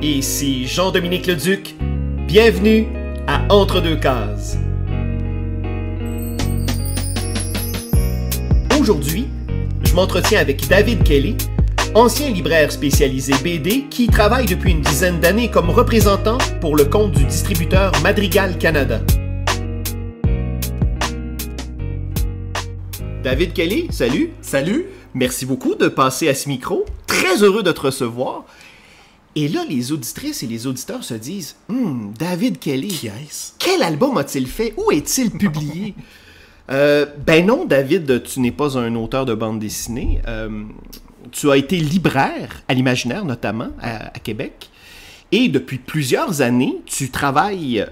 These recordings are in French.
Ici Jean-Dominique Leduc. Bienvenue à Entre deux cases. Aujourd'hui, je m'entretiens avec David Kelly, ancien libraire spécialisé BD qui travaille depuis une dizaine d'années comme représentant pour le compte du distributeur Madrigal Canada. David Kelly, salut! Salut! Merci beaucoup de passer à ce micro. Très heureux de te recevoir. Et là, les auditrices et les auditeurs se disent David Kelly. Qui est-ce? Quel album a-t-il fait? Où est-il publié? Ben non, David, tu n'es pas un auteur de bande dessinée. Tu as été libraire à l'Imaginaire, notamment, à Québec. Et depuis plusieurs années, tu travailles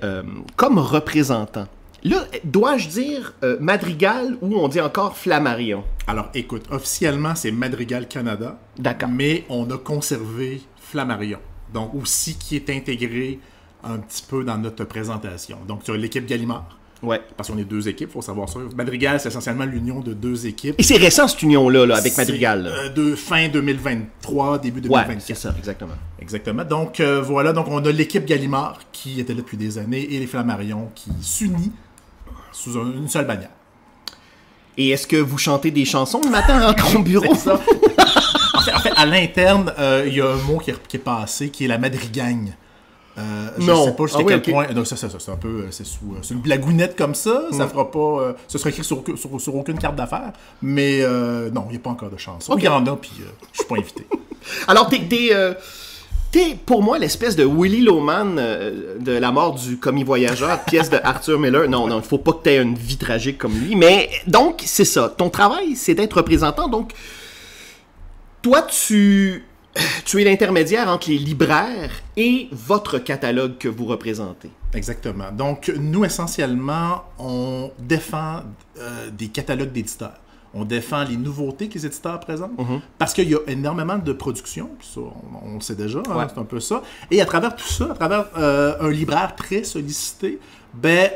comme représentant. Là, dois-je dire Madrigal ou on dit encore Flammarion? Alors, écoute, officiellement, c'est Madrigal Canada. D'accord. Mais on a conservé Flammarion. Donc, aussi qui est intégré un petit peu dans notre présentation. Donc, tu as l'équipe Gallimard. Ouais. Parce qu'on est deux équipes, il faut savoir ça. Madrigal, c'est essentiellement l'union de deux équipes. Et c'est récent, cette union-là, là, avec Madrigal. De fin 2023, début 2024. Ouais, c'est ça, exactement. Exactement. Donc, voilà. Donc, on a l'équipe Gallimard qui était là depuis des années et les Flammarion qui s'unit sous une seule bannière. Et est-ce que vous chantez des chansons le matin en rentrant au bureau? C'est ça. En fait, à l'interne, il y a un mot qui est passé, qui est la madrigagne. Je ne sais pas jusqu'à quel point. Non, ça, c'est un peu. C'est une blagounette comme ça. Ça fera pas. Ce sera écrit sur aucune carte d'affaires. Mais non, il n'y a pas encore de chanson. Okay. Il y en a, puis je suis pas invité. Alors, t'es pour moi l'espèce de Willy Loman de La mort du commis voyageur, pièce de Arthur Miller. Non, il faut pas que tu aies une vie tragique comme lui. Mais donc, c'est ça. Ton travail, c'est d'être représentant. Donc, toi, tu es l'intermédiaire entre les libraires et votre catalogue que vous représentez. Exactement. Donc, nous, essentiellement, on défend des catalogues d'éditeurs. On défend les nouveautés que les éditeurs présentent, parce qu'il y a énormément de production, puis ça, on le sait déjà, hein, c'est un peu ça. Et à travers tout ça, à travers un libraire très sollicité, ben,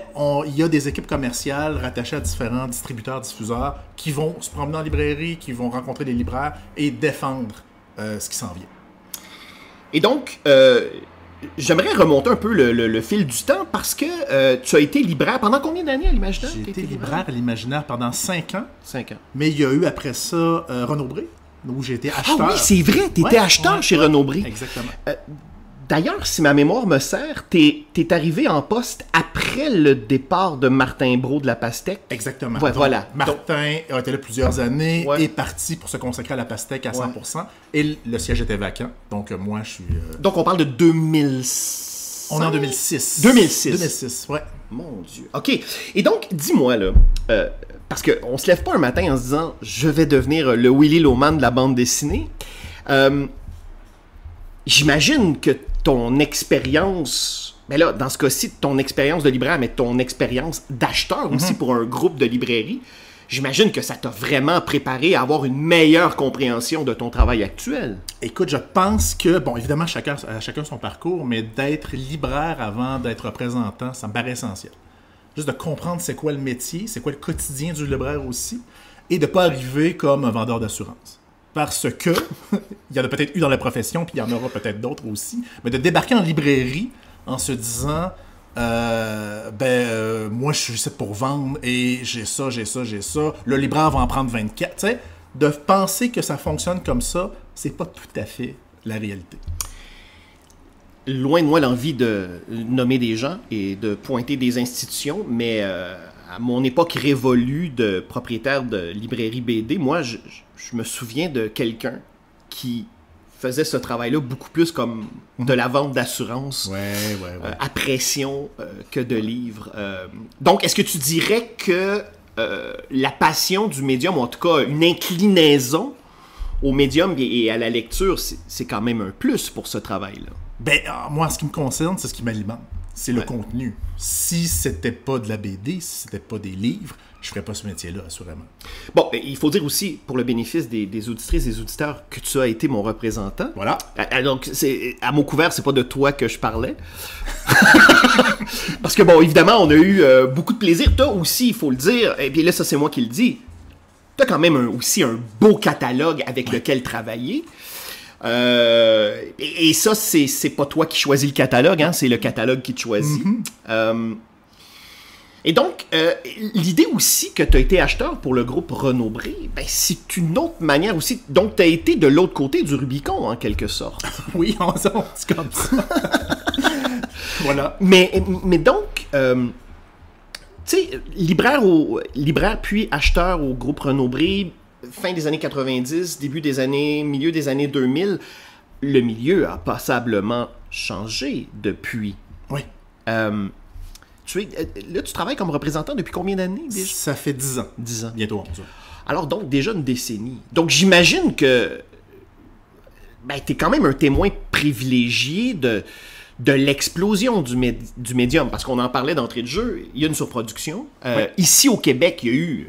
il y a des équipes commerciales rattachées à différents distributeurs, diffuseurs, qui vont se promener en librairie, qui vont rencontrer les libraires et défendre ce qui s'en vient. Et donc, j'aimerais remonter un peu le fil du temps parce que tu as été libraire pendant combien d'années à l'Imaginaire? J'ai été libraire à l'Imaginaire pendant 5 ans. 5 ans. Mais il y a eu après ça Renaud-Bré, où j'ai été acheteur. Ah oui, c'est vrai, tu étais acheteur chez Renaud-Bré. Exactement. D'ailleurs, si ma mémoire me sert, t'es arrivé en poste après le départ de Martin Brault de la Pastèque. Exactement. Ouais, voilà. Martin a été là plusieurs années, est parti pour se consacrer à la Pastèque à 100%, et le siège était vacant. Donc moi, je suis... Donc on parle de 2006. On est en 2006. 2006. 2006, ouais. Mon Dieu. OK. Et donc, dis-moi, là, parce qu'on se lève pas un matin en se disant « Je vais devenir le Willy Loman de la bande dessinée ». J'imagine que ton expérience, mais là, dans ce cas-ci, ton expérience de libraire, mais ton expérience d'acheteur aussi pour un groupe de librairie, j'imagine que ça t'a vraiment préparé à avoir une meilleure compréhension de ton travail actuel. Écoute, je pense que, bon, évidemment, chacun son parcours, mais d'être libraire avant d'être représentant, ça me paraît essentiel. Juste de comprendre c'est quoi le métier, c'est quoi le quotidien du libraire aussi, et de ne pas arriver comme un vendeur d'assurance. Parce que, il y en a peut-être eu dans la profession, puis il y en aura peut-être d'autres aussi, mais de débarquer en librairie en se disant, moi je suis ici pour vendre, et j'ai ça, le libraire va en prendre 24, tu sais, de penser que ça fonctionne comme ça, c'est pas tout à fait la réalité. Loin de moi l'envie de nommer des gens et de pointer des institutions, mais à mon époque révolue de propriétaire de librairie BD, moi, je me souviens de quelqu'un qui faisait ce travail-là beaucoup plus comme de la vente d'assurance à pression que de livres. Donc, est-ce que tu dirais que la passion du médium, ou en tout cas une inclinaison au médium et à la lecture, c'est quand même un plus pour ce travail-là? Ben, moi, en ce qui me concerne, c'est ce qui m'alimente. C'est le contenu. Si c'était pas de la BD, si c'était pas des livres, je ferais pas ce métier-là, assurément. Bon, il faut dire aussi, pour le bénéfice des auditrices et des auditeurs, que tu as été mon représentant. Voilà. Donc, à mot couvert, c'est pas de toi que je parlais. Parce que, bon, évidemment, on a eu beaucoup de plaisir. Toi aussi, il faut le dire, et puis là, ça, c'est moi qui le dis, tu as quand même aussi un beau catalogue avec lequel travailler. Et ça, c'est pas toi qui choisis le catalogue, hein, c'est le catalogue qui te choisit. Et donc, l'idée aussi que tu as été acheteur pour le groupe Renaud-Bré, ben, c'est une autre manière aussi. Donc, tu as été de l'autre côté du Rubicon, en quelque sorte. Oui, on dit comme ça. Voilà. Mais donc, tu sais, libraire puis acheteur au groupe Renaud-Bré, fin des années 90, milieu des années 2000, le milieu a passablement changé depuis. Oui. Là, tu travailles comme représentant depuis combien d'années déjà? Ça fait 10 ans. 10 ans. Bientôt 11 ans. Alors, donc, déjà une décennie. Donc, j'imagine que ben, tu es quand même un témoin privilégié de l'explosion du médium. Parce qu'on en parlait d'entrée de jeu, il y a une surproduction. Oui. Ici, au Québec, il y a eu,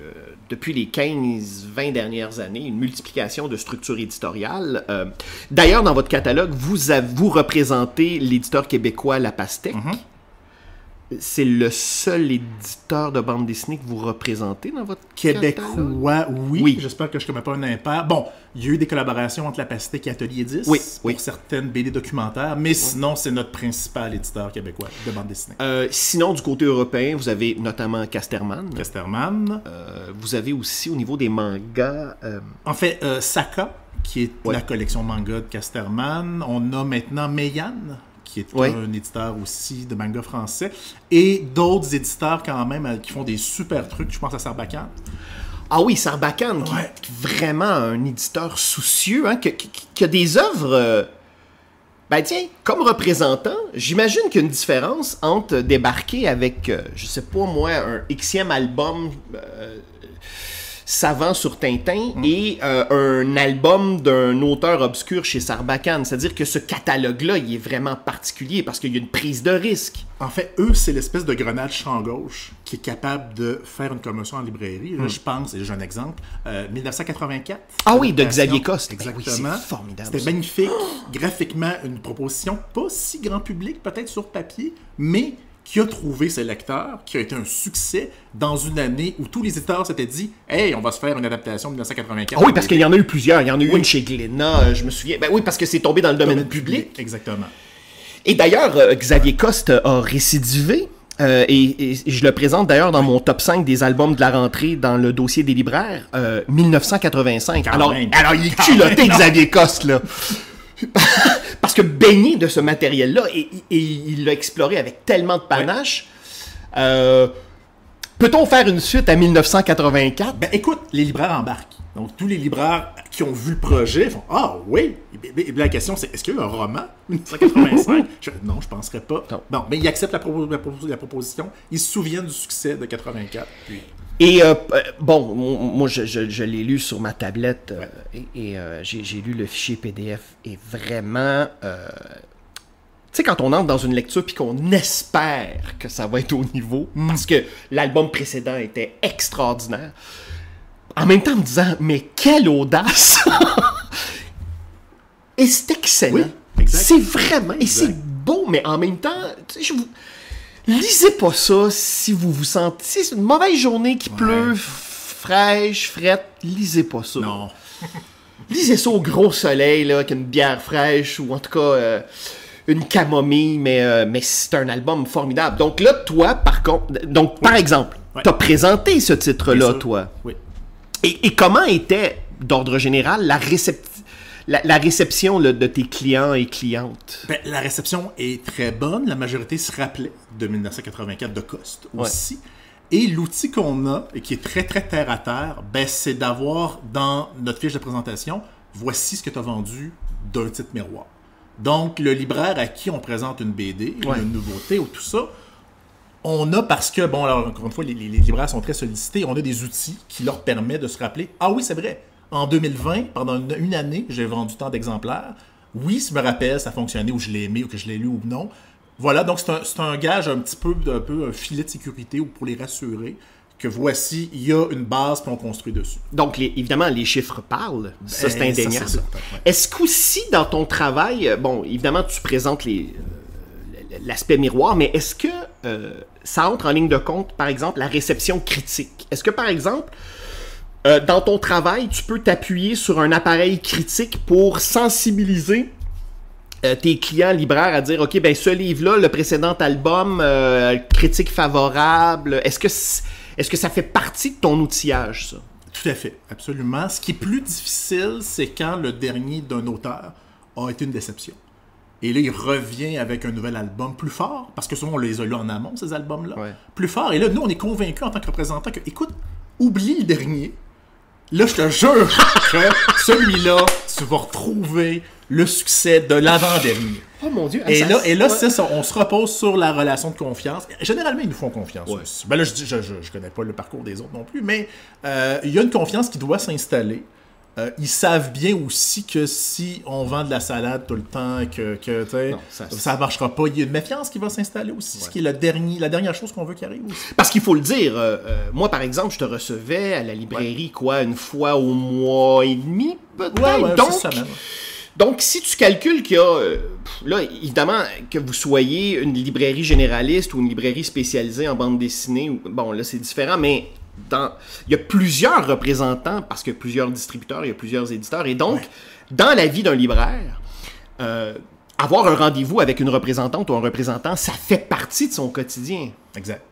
depuis les 15-20 dernières années, une multiplication de structures éditoriales. D'ailleurs, dans votre catalogue, vous représentez l'éditeur québécois La Pastèque. C'est le seul éditeur de bande dessinée que vous représentez dans votre Québécois, oui. J'espère que je ne commets pas un impair. Bon, il y a eu des collaborations entre La Pastèque et Atelier 10 pour certaines BD documentaires, mais sinon, c'est notre principal éditeur québécois de bande dessinée. Sinon, du côté européen, vous avez notamment Casterman. Vous avez aussi, au niveau des mangas... En fait, Saka, qui est la collection manga de Casterman. On a maintenant Meian, qui est un éditeur aussi de manga français, et d'autres éditeurs quand même qui font des super trucs. Je pense à Sarbacane. Ah oui, Sarbacane, qui est vraiment un éditeur soucieux, hein, qui a des œuvres... ben tiens, comme représentant, j'imagine qu'il y a une différence entre débarquer avec, je sais pas moi, un Xème album... savant sur Tintin et un album d'un auteur obscur chez Sarbacane. C'est-à-dire que ce catalogue-là, il est vraiment particulier parce qu'il y a une prise de risque. En fait, eux, c'est l'espèce de grenade champ gauche qui est capable de faire une commotion en librairie. Là, je pense, et j'ai un exemple, 1984. Ah oui, de Xavier Coste. Exactement. Ben oui, c'est formidable. C'était magnifique. Graphiquement, une proposition pas si grand public, peut-être sur papier, mais qui a trouvé ses lecteurs, qui a été un succès dans une année où tous les éditeurs s'étaient dit « Hey, on va se faire une adaptation de 1984. » Ah oui, parce qu'il y en a eu plusieurs. Il y en a eu une chez Glénat, je me souviens. Ben oui, parce que c'est tombé dans le domaine public. Exactement. Et d'ailleurs, Xavier Coste a récidivé. Et je le présente d'ailleurs dans mon top 5 des albums de la rentrée dans le dossier des libraires. 1985. Alors, il est culotté, Xavier Coste, là. Parce que baigné de ce matériel-là, et il l'a exploré avec tellement de panache. Peut-on faire une suite à 1984? Ben écoute, les libraires embarquent. Donc tous les libraires qui ont vu le projet font « Ah oui! » Et la question c'est, est-ce qu'il y a eu un roman 1985? Non, je ne penserais pas. Bon, mais ils acceptent la proposition. Ils se souviennent du succès de 84. Puis... Et bon, moi je l'ai lu sur ma tablette et j'ai lu le fichier PDF et vraiment, tu sais, quand on entre dans une lecture puis qu'on espère que ça va être au niveau, parce que l'album précédent était extraordinaire, en même temps en me disant, mais quelle audace! Et c'est excellent. Oui, c'est vraiment, et c'est beau, mais en même temps, tu sais, lisez pas ça si vous vous sentez... Si c'est une mauvaise journée qui pleut, fraîche, frette, lisez pas ça. Non. Lisez ça au gros soleil, là, avec une bière fraîche, ou en tout cas, une camomille, mais c'est un album formidable. Donc là, toi, par contre... Donc, par exemple, t'as présenté ce titre-là, toi. Oui. Et comment était, d'ordre général, la réception là, de tes clients et clientes? Ben, la réception est très bonne. La majorité se rappelait de 1984 de Coste aussi. Et l'outil qu'on a, et qui est très, très terre-à-terre, ben, c'est d'avoir dans notre fiche de présentation, voici ce que tu as vendu d'un titre miroir. Donc, le libraire à qui on présente une BD, une nouveauté ou tout ça, on a, parce que, bon, alors, encore une fois, les libraires sont très sollicités, on a des outils qui leur permettent de se rappeler, ah oui, c'est vrai, en 2020, pendant une année, j'ai vendu tant d'exemplaires. Oui, je me rappelle, ça a fonctionné, ou je l'ai aimé, ou que je l'ai lu, ou non. Voilà, donc c'est un gage un petit peu, un filet de sécurité pour les rassurer que voici, il y a une base, puis on construit dessus. Donc, évidemment, les chiffres parlent. Ça, c'est indéniable. Est-ce qu'aussi, dans ton travail, bon, évidemment, tu présentes l'aspect miroir, mais est-ce que ça entre en ligne de compte, par exemple, la réception critique? Est-ce que, par exemple, dans ton travail, tu peux t'appuyer sur un appareil critique pour sensibiliser tes clients libraires à dire, OK, ben ce livre-là, le précédent album, critique favorable, est-ce que ça fait partie de ton outillage, ça? Tout à fait, absolument. Ce qui est plus difficile, c'est quand le dernier d'un auteur a été une déception. Et là, il revient avec un nouvel album plus fort, parce que souvent, on les a lus en amont, ces albums-là. Ouais. Plus fort. Et là, nous, on est convaincus en tant que représentants que, écoute, oublie le dernier. Là, je te jure que celui-là, tu vas retrouver le succès de l'avant-dernier. Oh mon Dieu! Et là, c'est ça, on se repose sur la relation de confiance. Généralement, ils nous font confiance aussi. Ben là, je connais pas le parcours des autres non plus, mais il y a une confiance qui doit s'installer. Ils savent bien aussi que si on vend de la salade tout le temps, que ça marchera pas. Il y a une méfiance qui va s'installer aussi, ce qui est la dernière chose qu'on veut qu'il arrive aussi. Parce qu'il faut le dire, moi, par exemple, je te recevais à la librairie, une fois au mois et demi, peut-être. Donc, si tu calcules qu'il y a, là, évidemment, que vous soyez une librairie généraliste ou une librairie spécialisée en bande dessinée, bon, là, c'est différent, mais il y a plusieurs représentants, parce qu'il y a plusieurs distributeurs, il y a plusieurs éditeurs, et donc, dans la vie d'un libraire, avoir un rendez-vous avec une représentante ou un représentant, ça fait partie de son quotidien. Exact.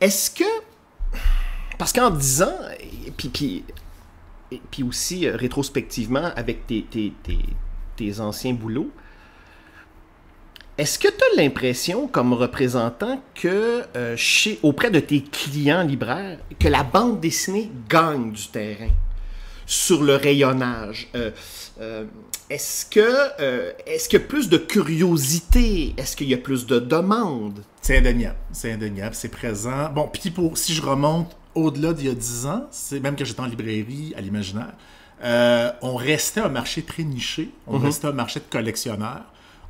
Est-ce que... Parce qu'en 10 ans, puis aussi rétrospectivement avec tes anciens boulots, est-ce que tu as l'impression, comme représentant, que auprès de tes clients libraires, que la bande dessinée gagne du terrain sur le rayonnage? Est-ce qu'il y a plus de curiosité? Est-ce qu'il y a plus de demandes? C'est indéniable, c'est présent. Bon, puis si je remonte au-delà d'il y a 10 ans, c'est même que j'étais en librairie à l'Imaginaire, on restait un marché très niché, on restait un marché de collectionneurs.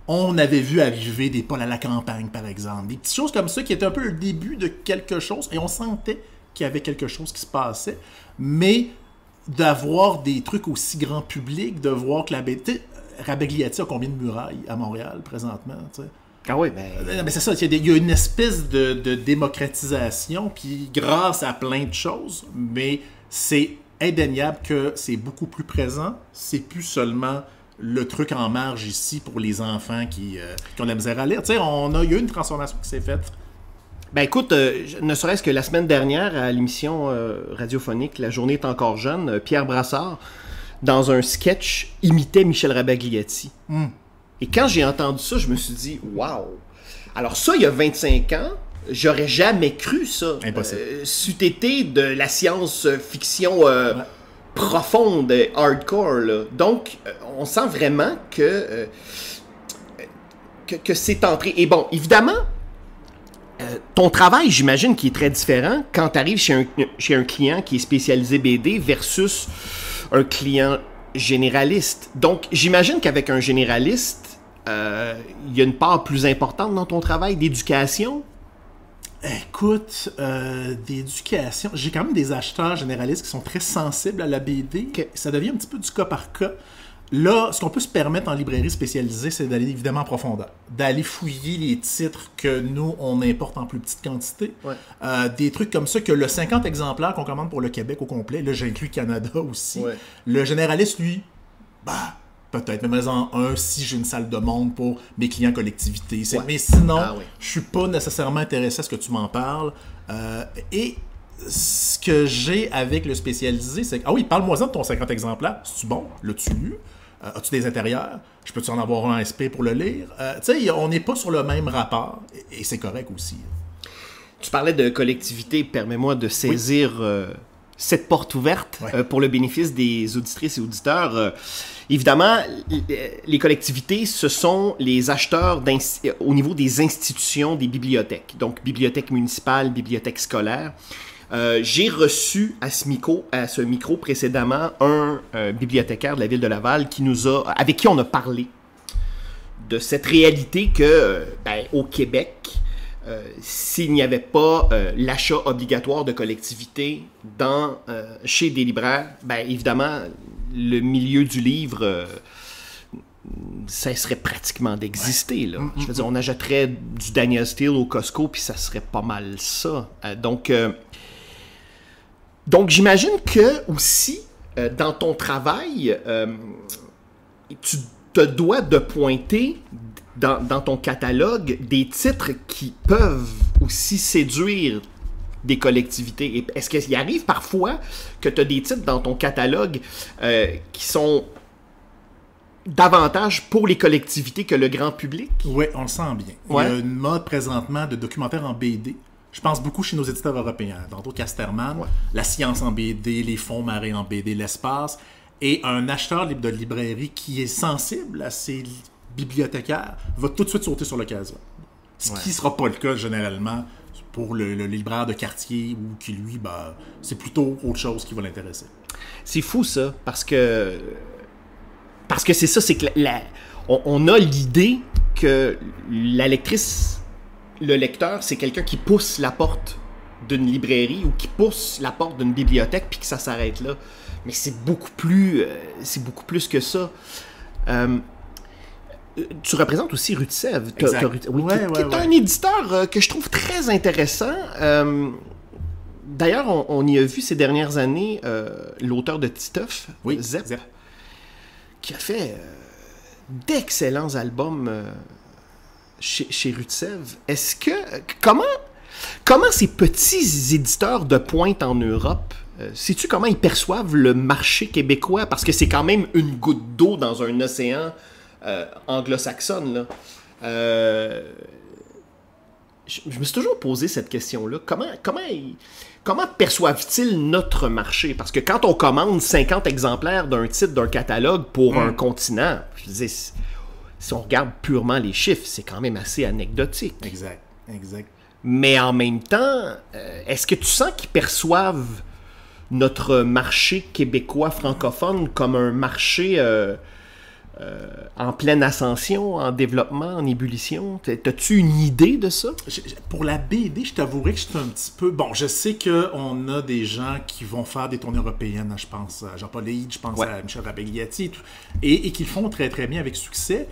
On avait vu arriver des Paul à la campagne, par exemple, des petites choses comme ça qui étaient un peu le début de quelque chose, et on sentait qu'il y avait quelque chose qui se passait, mais d'avoir des trucs aussi grand public, de voir que la BD... Rabagliati a combien de murailles à Montréal, présentement, tu sais? Ah oui, mais c'est ça, il y a une espèce de démocratisation, puis grâce à plein de choses, mais c'est indéniable que c'est beaucoup plus présent. C'est plus seulement le truc en marge ici pour les enfants qui ont de la misère à lire. Tu sais, il y a eu une transformation qui s'est faite. Ben écoute, ne serait-ce que la semaine dernière, à l'émission radiophonique La Journée est encore jeune, Pierre Brassard, dans un sketch, imitait Michel Rabagliati. Et quand j'ai entendu ça, je me suis dit, waouh! Alors ça, il y a 25 ans, j'aurais jamais cru ça. Impossible. C'eût été de la science-fiction profonde, hardcore. Là. Donc, on sent vraiment que c'est entré. Et bon, évidemment, ton travail, j'imagine, qui est très différent quand tu arrives chez un client qui est spécialisé BD versus un client généraliste. Donc, j'imagine qu'avec un généraliste, il y a une part plus importante dans ton travail d'éducation. Écoute, d'éducation, j'ai quand même des acheteurs généralistes qui sont très sensibles à la BD. Okay. Ça devient un petit peu du cas par cas. Là, ce qu'on peut se permettre en librairie spécialisée, c'est d'aller évidemment en profondeur. D'aller fouiller les titres que nous, on importe en plus petite quantité. Ouais. Des trucs comme ça, que le 50 exemplaires qu'on commande pour le Québec au complet, là, j'inclus Canada aussi. Ouais. Le généraliste, lui, peut-être, mais en un, si j'ai une salle de monde pour mes clients collectivités. Ouais. Mais sinon, je suis pas nécessairement intéressé à ce que tu m'en parles. Et ce que j'ai avec le spécialisé, c'est que, ah oui, parle-moi-en de ton 50 exemplaires. C'est-tu bon? L'as-tu lu? As-tu des intérieurs? Je peux-tu en avoir un SP pour le lire? Tu sais, on n'est pas sur le même rapport, et c'est correct aussi. Tu parlais de collectivité, permets-moi de saisir cette porte ouverte pour le bénéfice des auditrices et auditeurs. Évidemment, les collectivités, ce sont les acheteurs au niveau des institutions, des bibliothèques. Donc, bibliothèque municipale, bibliothèque scolaire. J'ai reçu à ce micro précédemment un bibliothécaire de la ville de Laval avec qui on a parlé de cette réalité que, au Québec, s'il n'y avait pas l'achat obligatoire de collectivités chez des libraires, évidemment, le milieu du livre cesserait pratiquement d'exister. Là. Je veux dire, on achèterait du Daniel Steele au Costco, puis ça serait pas mal ça. Donc j'imagine que aussi, dans ton travail, tu te dois de pointer dans ton catalogue des titres qui peuvent aussi séduire des collectivités. Et est-ce qu'il arrive parfois que tu as des titres dans ton catalogue qui sont davantage pour les collectivités que le grand public? Oui, on le sent bien. Ouais. Il y a une mode présentement de documentaires en BD. Je pense beaucoup chez nos éditeurs européens. Tantôt Casterman, la science en BD, les fonds marins en BD, l'espace. Et un acheteur de librairie qui est sensible à ces bibliothécaires va tout de suite sauter sur l'occasion. Ce qui ne sera pas le cas généralement pour le libraire de quartier ou qui, lui, c'est plutôt autre chose qui va l'intéresser. C'est fou, ça, parce que c'est ça, c'est que on a l'idée que la lectrice, le lecteur, c'est quelqu'un qui pousse la porte d'une librairie ou qui pousse la porte d'une bibliothèque puis que ça s'arrête là. Mais c'est beaucoup plus que ça. Tu représentes aussi Rutsev, qui est un éditeur que je trouve très intéressant. D'ailleurs, on y a vu ces dernières années l'auteur de Titeuf, Zep, qui a fait d'excellents albums chez Rutsev. Est-ce que comment ces petits éditeurs de pointe en Europe, sais-tu comment ils perçoivent le marché québécois? Parce que c'est quand même une goutte d'eau dans un océan anglo-saxonne, là. Je me suis toujours posé cette question-là. Comment perçoivent-ils notre marché? Parce que quand on commande 50 exemplaires d'un titre d'un catalogue pour un continent, je disais, si on regarde purement les chiffres, c'est quand même assez anecdotique. Exact. Mais en même temps, est-ce que tu sens qu'ils perçoivent notre marché québécois francophone comme un marché en pleine ascension, en développement, en ébullition? T'as-tu une idée de ça? Pour la BD, je t'avouerais que je suis un petit peu... Bon, je sais qu'on a des gens qui vont faire des tournées européennes, je pense à Jean-Paul Haït, je pense à Michel Rabegliati, et qui le font très très bien avec succès.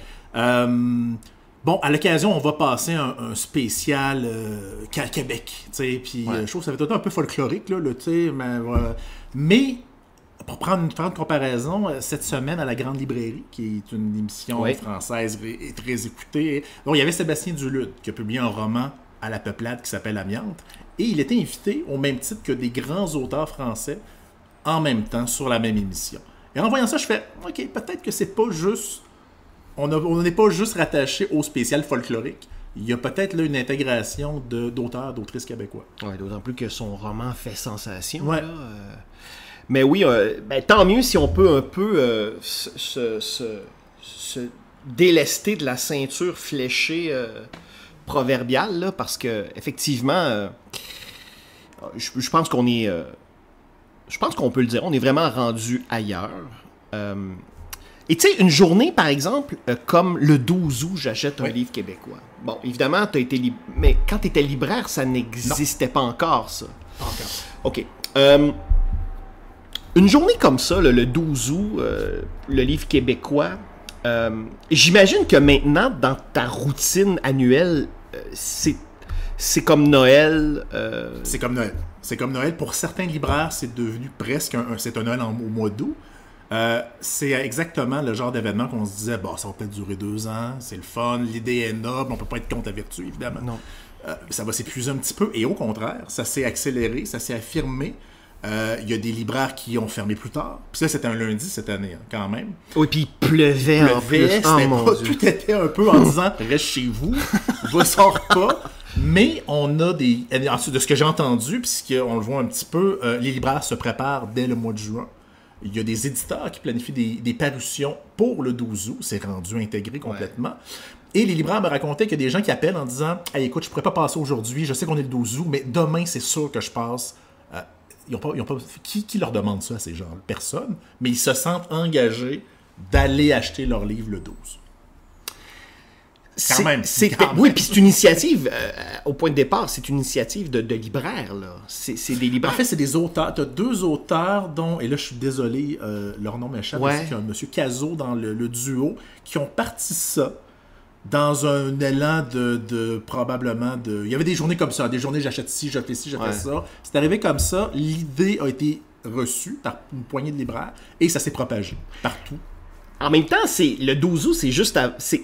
Bon, à l'occasion, on va passer un spécial Québec, tu sais, puis je trouve que ça va être un peu folklorique, là, tu sais, mais pour prendre une comparaison, cette semaine à la Grande Librairie, qui est une émission française et très écoutée, donc il y avait Sébastien Duluth qui a publié un roman à la peuplade qui s'appelle Amiante, et il était invité au même titre que des grands auteurs français en même temps sur la même émission. Et en voyant ça, je fais, OK, peut-être que c'est pas juste... On n'est pas juste rattaché au spécial folklorique. Il y a peut-être là une intégration d'auteurs, d'autrices québécois. Oui, d'autant plus que son roman fait sensation. Ouais. Là, mais oui, tant mieux si on peut un peu se délester de la ceinture fléchée proverbiale, là, parce que effectivement, je pense qu'on est... je pense qu'on peut le dire, on est vraiment rendu ailleurs. Et tu sais, une journée, par exemple, comme le 12 août, j'achète un livre québécois. Bon, évidemment, tu as été mais quand tu étais libraire, ça n'existait pas encore, ça. Pas encore. OK. Une journée comme ça, le 12 août, le livre québécois, j'imagine que maintenant, dans ta routine annuelle, c'est comme Noël. C'est comme Noël. C'est comme Noël. Pour certains libraires, c'est devenu presque c'est un Noël au mois d'août. C'est exactement le genre d'événement qu'on se disait, ça va peut-être durer 2 ans, c'est le fun, l'idée est noble, on peut pas être contre la vertu, évidemment. Non. Ça va s'épuiser un petit peu, et au contraire, ça s'est accéléré, ça s'est affirmé. Il y a des libraires qui ont fermé plus tard. Puis ça, c'était un lundi cette année, quand même. Oui, puis il pleuvait en plus. Tout était un peu en disant, reste chez vous, ne sors pas. Mais on a de ce que j'ai entendu, puisqu'on le voit un petit peu, les libraires se préparent dès le mois de juin. Il y a des éditeurs qui planifient des parutions pour le 12 août. C'est rendu intégré complètement. Et les libraires me racontaient qu'il y a des gens qui appellent en disant « Hey, écoute, je ne pourrais pas passer aujourd'hui. Je sais qu'on est le 12 août, mais demain, c'est sûr que je passe. » Qui leur demande ça à ces gens? Personne. Mais ils se sentent engagés d'aller acheter leur livre le 12. Quand même. Oui, puis c'est une initiative, au point de départ, c'est une initiative de libraires, là. C'est des libraires. En fait, c'est des auteurs. Tu as 2 auteurs dont, et là je suis désolé, leur nom m'échappe, Ouais. il y a un monsieur Cazot dans le duo, qui ont parti ça dans un élan probablement de... Il y avait des journées comme ça, des journées j'achète ci, j'achète ci, j'achète ça. C'est arrivé comme ça, l'idée a été reçue par une poignée de libraires et ça s'est propagé partout. En même temps, le 12 août, c'est juste c'est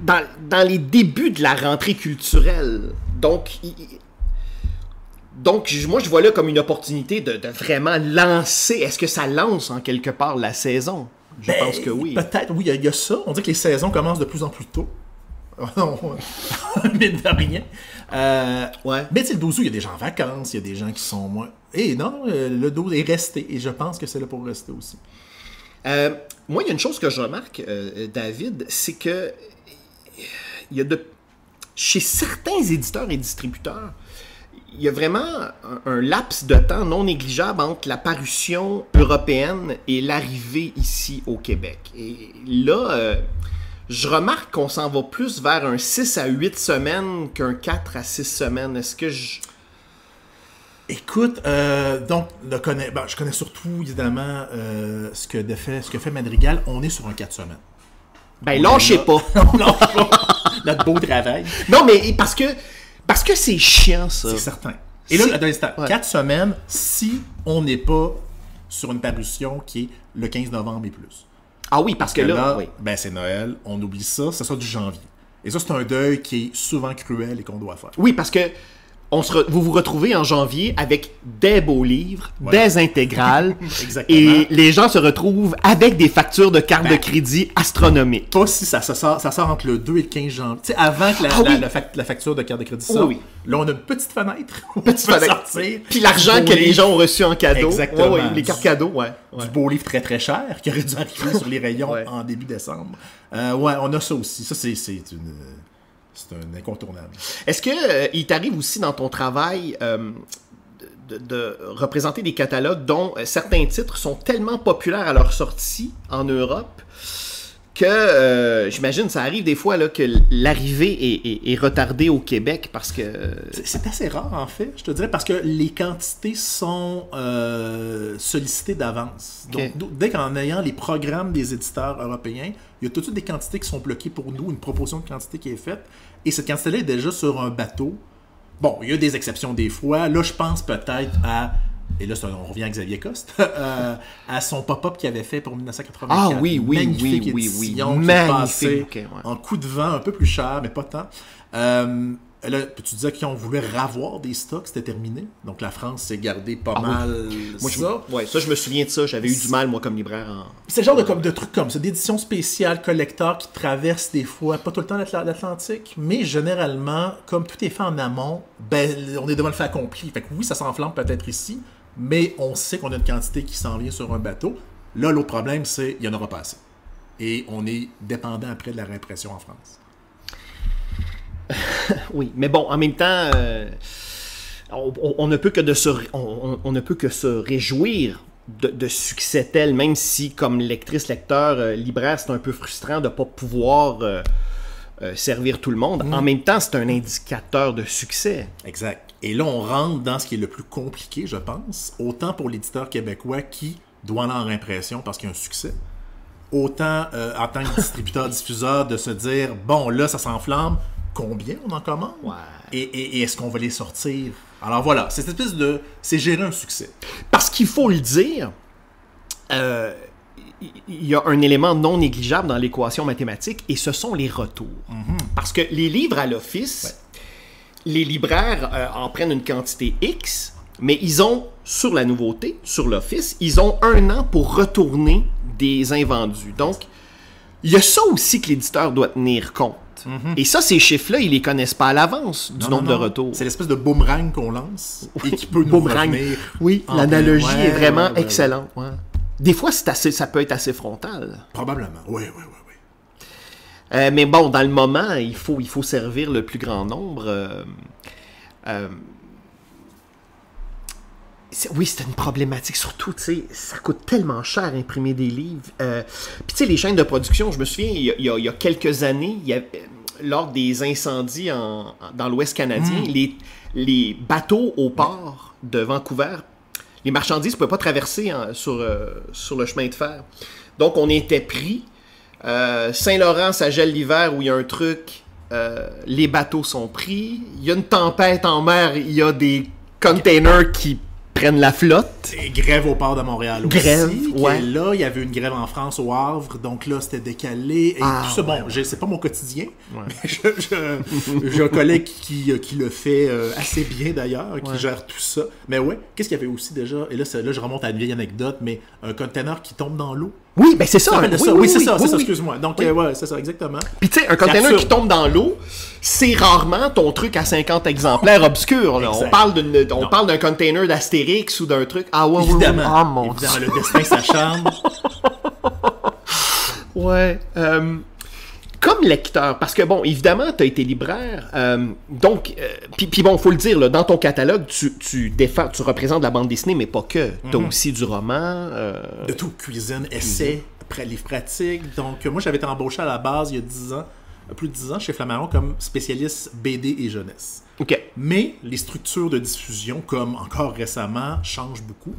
dans les débuts de la rentrée culturelle. Donc, moi, je vois là comme une opportunité de vraiment lancer. Est-ce que ça lance en quelque part la saison? Je pense que oui. Peut-être, oui, il y a ça. On dit que les saisons commencent de plus en plus tôt. Mais de rien. Ouais. Mais tu sais, le 12 août, il y a des gens en vacances, il y a des gens qui sont moins... Et non, le 12 est resté. Et je pense que c'est là pour rester aussi. Moi, il y a une chose que je remarque, David, c'est que chez certains éditeurs et distributeurs, il y a vraiment un laps de temps non négligeable entre la parution européenne et l'arrivée ici au Québec. Et là, je remarque qu'on s'en va plus vers un 6 à 8 semaines qu'un 4 à 6 semaines. Est-ce que je... Écoute, donc, je connais surtout, évidemment, ce que fait Madrigal. On est sur un 4 semaines. Ben, lâchez pas. On lâche pas notre beau travail. Non, mais parce que c'est chiant, ça. C'est certain. Et là, à l'instant, 4 semaines si on n'est pas sur une parution qui est le 15 novembre et plus. Ah oui, parce que là oui. Ben c'est Noël, on oublie ça, c'est ça du janvier. Et ça, c'est un deuil qui est souvent cruel et qu'on doit faire. Oui, parce que vous vous retrouvez en janvier avec des beaux livres, des intégrales, et les gens se retrouvent avec des factures de carte de crédit astronomiques. Pas si ça sort entre le 2 et le 15 janvier. Tu sais, avant que la facture de carte de crédit sorte, là, on a une petite fenêtre où on peut sortir. Puis l'argent que les gens ont reçu en cadeau. Exactement. Les cartes cadeaux, Du beau livre très très cher qui aurait dû arriver sur les rayons en début décembre. On a ça aussi. Ça, c'est un incontournable. Est-ce que il t'arrive aussi dans ton travail de représenter des catalogues dont certains titres sont tellement populaires à leur sortie en Europe que j'imagine ça arrive des fois là, que l'arrivée est retardée au Québec parce que... C'est assez rare en fait, je te dirais, parce que les quantités sont sollicitées d'avance. Okay. Donc dès qu'en ayant les programmes des éditeurs européens, il y a tout de suite des quantités qui sont bloquées pour nous, une proposition de quantité qui est faite, et cette quantité-là est déjà sur un bateau. Bon, il y a des exceptions des fois. Là, je pense peut-être à... Et là, on revient à Xavier Coste, à son pop-up qu'il avait fait pour 1984. Ah oui. Magnifique. Magnifique. En coup de vent, un peu plus cher, mais pas tant. Là, peux-tu dire qu'ils ont voulu ravoir des stocks, c'était terminé. Donc la France s'est gardée pas mal. Moi, ça, je me souviens de ça. J'avais eu du mal, moi, comme libraire. C'est le genre de trucs comme ça, d'éditions spéciales, collector qui traversent des fois, pas tout le temps l'Atlantique, mais généralement, comme tout est fait en amont, ben, on est devant le fait accompli. Fait que oui, ça s'enflamme peut-être ici, mais on sait qu'on a une quantité qui s'en vient sur un bateau. Là, l'autre problème, c'est qu'il n'y en aura pas assez. Et on est dépendant après de la réimpression en France. Oui, mais bon, en même temps, on ne peut que se réjouir de succès tel, même si, comme lectrice-lecteur, libraire, c'est un peu frustrant de ne pas pouvoir servir tout le monde. En même temps, c'est un indicateur de succès. Exact. Et là, on rentre dans ce qui est le plus compliqué, je pense, autant pour l'éditeur québécois qui doit aller en réimpression parce qu'il y a un succès, autant en tant que distributeur-diffuseur de se dire, bon, là, ça s'enflamme, combien on en commande? Et est-ce qu'on va les sortir? Alors voilà, c'est cette espèce de... C'est gérer un succès. Parce qu'il faut le dire, il y a un élément non négligeable dans l'équation mathématique, et ce sont les retours. Parce que les livres à l'office, les libraires en prennent une quantité X, mais ils ont, sur la nouveauté, sur l'office, ils ont 1 an pour retourner des invendus. Donc, il y a ça aussi que l'éditeur doit tenir compte. Et ça, ces chiffres-là, ils les connaissent pas à l'avance du nombre de retours. C'est l'espèce de boomerang qu'on lance et qui peut nous revenir. Oui, l'analogie est vraiment excellente. Ouais. Des fois, ça peut être assez frontal. Probablement, oui. Mais bon, dans le moment, il faut servir le plus grand nombre. Oui, c'était une problématique. Surtout, tu sais, ça coûte tellement cher imprimer des livres. Puis, tu sais, les chaînes de production, je me souviens, il y a quelques années, lors des incendies dans l'Ouest canadien, les bateaux au port de Vancouver, les marchandises ne pouvaient pas traverser sur le chemin de fer. Donc, on était pris. Saint-Laurent, ça gèle l'hiver où il y a un truc. Les bateaux sont pris. Il y a une tempête en mer. Il y a des containers qui prennent la flotte. Et grève au port de Montréal aussi. Grève, ouais. Et là, il y avait une grève en France au Havre, donc là, c'était décalé. Et tout ça, bon, c'est pas mon quotidien, mais j'ai un collègue qui le fait assez bien d'ailleurs, qui gère tout ça. Mais ouais, qu'est-ce qu'il y avait aussi déjà? Et là, je remonte à une vieille anecdote, mais un container qui tombe dans l'eau. Oui, ben c'est ça. Oui, c'est ça, excuse-moi. Donc, ouais, c'est ça, exactement. Puis tu sais, un container qui tombe dans l'eau, c'est rarement ton truc à 50 exemplaires obscur. Là. On parle d'un container d'Astérix ou d'un truc... Ah ouais, évidemment. Ah, mon Dieu. Le destin s'acharne. Ouais. Comme lecteur, parce que bon, évidemment, tu as été libraire, donc, puis bon, faut le dire, là, dans ton catalogue, tu représentes la bande dessinée, mais pas que. Tu as aussi du roman. De tout, cuisine, essai, livre pratique. Donc, moi, j'avais été embauché à la base il y a 10 ans, plus de 10 ans, chez Flammarion, comme spécialiste BD et jeunesse. OK. Mais les structures de diffusion, comme encore récemment, changent beaucoup.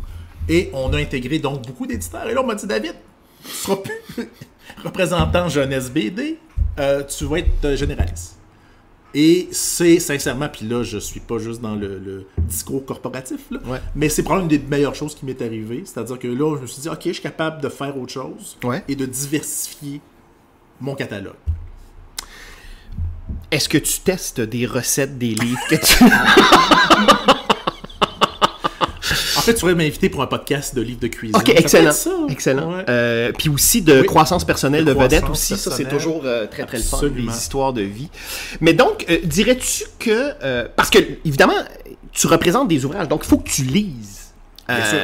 Et on a intégré donc beaucoup d'éditeurs. Et là, on m'a dit, David, tu ne seras plus représentant jeunesse BD, tu vas être généraliste. Et c'est sincèrement, puis là, je suis pas juste dans le discours corporatif, là, mais c'est probablement une des meilleures choses qui m'est arrivée. C'est-à-dire que là, je me suis dit, OK, je suis capable de faire autre chose et de diversifier mon catalogue. Est-ce que tu testes des recettes des livres que tu... En fait, tu pourrais m'inviter pour un podcast de livres de cuisine. OK, excellent. Ça. Excellent. Ouais. Puis aussi de croissance personnelle de vedettes aussi. Ça, c'est toujours très, très le fun, les histoires de vie. Mais donc, dirais-tu que... parce que, évidemment, tu représentes des ouvrages, donc il faut que tu lises. Bien sûr.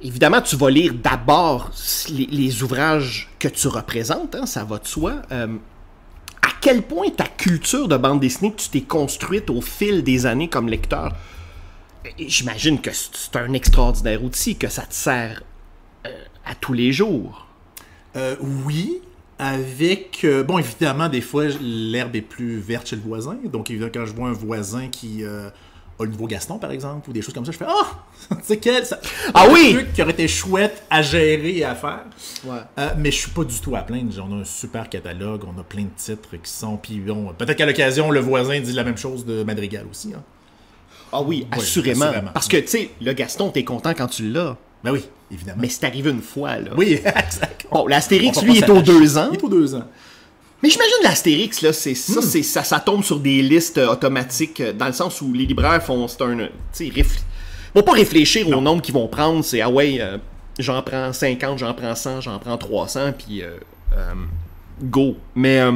Évidemment, tu vas lire d'abord les ouvrages que tu représentes, hein, ça va de soi. À quel point ta culture de bande dessinée que tu t'es construite au fil des années comme lecteur, j'imagine que c'est un extraordinaire outil, que ça te sert à tous les jours. Oui, avec... bon, évidemment, des fois, l'herbe est plus verte chez le voisin. Donc, évidemment, quand je vois un voisin qui... a le nouveau Gaston, par exemple, ou des choses comme ça, je fais « Ah! Tu sais quel... ça, ah oui! » truc qui aurait été chouette à gérer et à faire. Ouais. Mais je suis pas du tout à plaindre. On a un super catalogue, on a plein de titres qui sont... Puis bon, peut-être qu'à l'occasion, le voisin dit la même chose de Madrigal aussi. Hein. Ah oui, assurément. Parce que, tu sais, le Gaston, t'es content quand tu l'as. Ben oui, évidemment. Mais c'est arrivé une fois, là. Oui, exact. Bon, l'Astérix, lui, est aux 2 ans. Il est aux 2 ans. Mais j'imagine l'Astérix, là, ça tombe sur des listes automatiques, dans le sens où les libraires font, vont pas réfléchir au nombre qu'ils vont prendre, c'est, ah ouais, j'en prends 50, j'en prends 100, j'en prends 300, puis go. Mais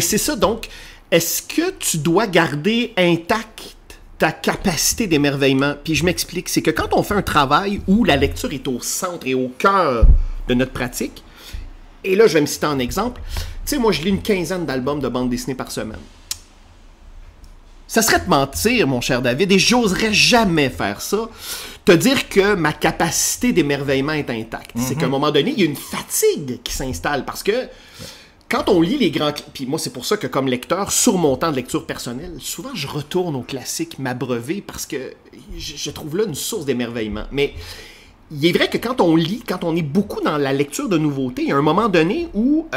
c'est ça, donc, est-ce que tu dois garder intacte ta capacité d'émerveillement? Puis je m'explique, c'est que quand on fait un travail où la lecture est au centre et au cœur de notre pratique, et là, je vais me citer en exemple. Tu sais, moi, je lis une 15aine d'albums de bande dessinée par semaine. Ça serait te mentir, mon cher David, et j'oserais jamais faire ça, te dire que ma capacité d'émerveillement est intacte. C'est qu'à un moment donné, il y a une fatigue qui s'installe, parce que quand on lit les grands... Puis moi, c'est pour ça que comme lecteur, sur mon temps de lecture personnelle, souvent, je retourne aux classiques m'abreuver, parce que je trouve là une source d'émerveillement. Mais... il est vrai que quand on lit, quand on est beaucoup dans la lecture de nouveautés, il y a un moment donné où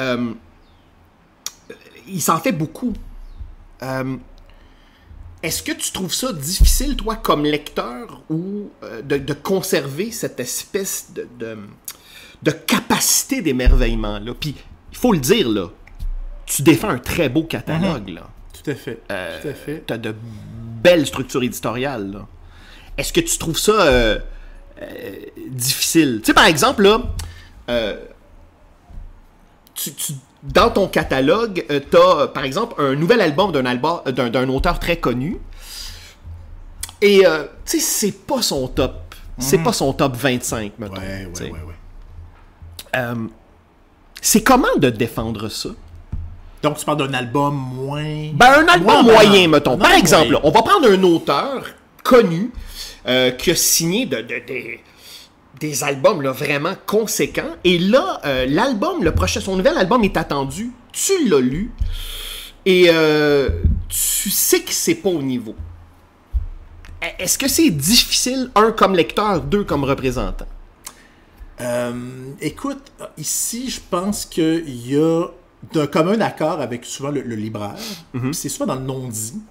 il s'en fait beaucoup. Est-ce que tu trouves ça difficile, toi, comme lecteur, ou de conserver cette espèce de capacité d'émerveillement-là? Puis, il faut le dire, là, tu défends un très beau catalogue, là. Tout à fait. Tout à fait. Tu as de belles structures éditoriales, là. Est-ce que tu trouves ça... difficile. Tu sais, par exemple, là, dans ton catalogue, tu as, par exemple, un nouvel album d'un auteur très connu. Et, tu sais, c'est pas son top. C'est pas son top 25, mettons. Ouais. C'est comment de défendre ça? Donc, tu parles d'un album moins... Ben, un album moyen, mettons. Par exemple, là, on va prendre un auteur connu qui a signé des albums là, vraiment conséquents. Et là, son nouvel album est attendu. Tu l'as lu. Et tu sais que c'est pas au niveau. Est-ce que c'est difficile, un comme lecteur, deux comme représentant? Écoute, ici, je pense qu'il y a d'un commun accord avec souvent le libraire. C'est souvent dans le non-dit.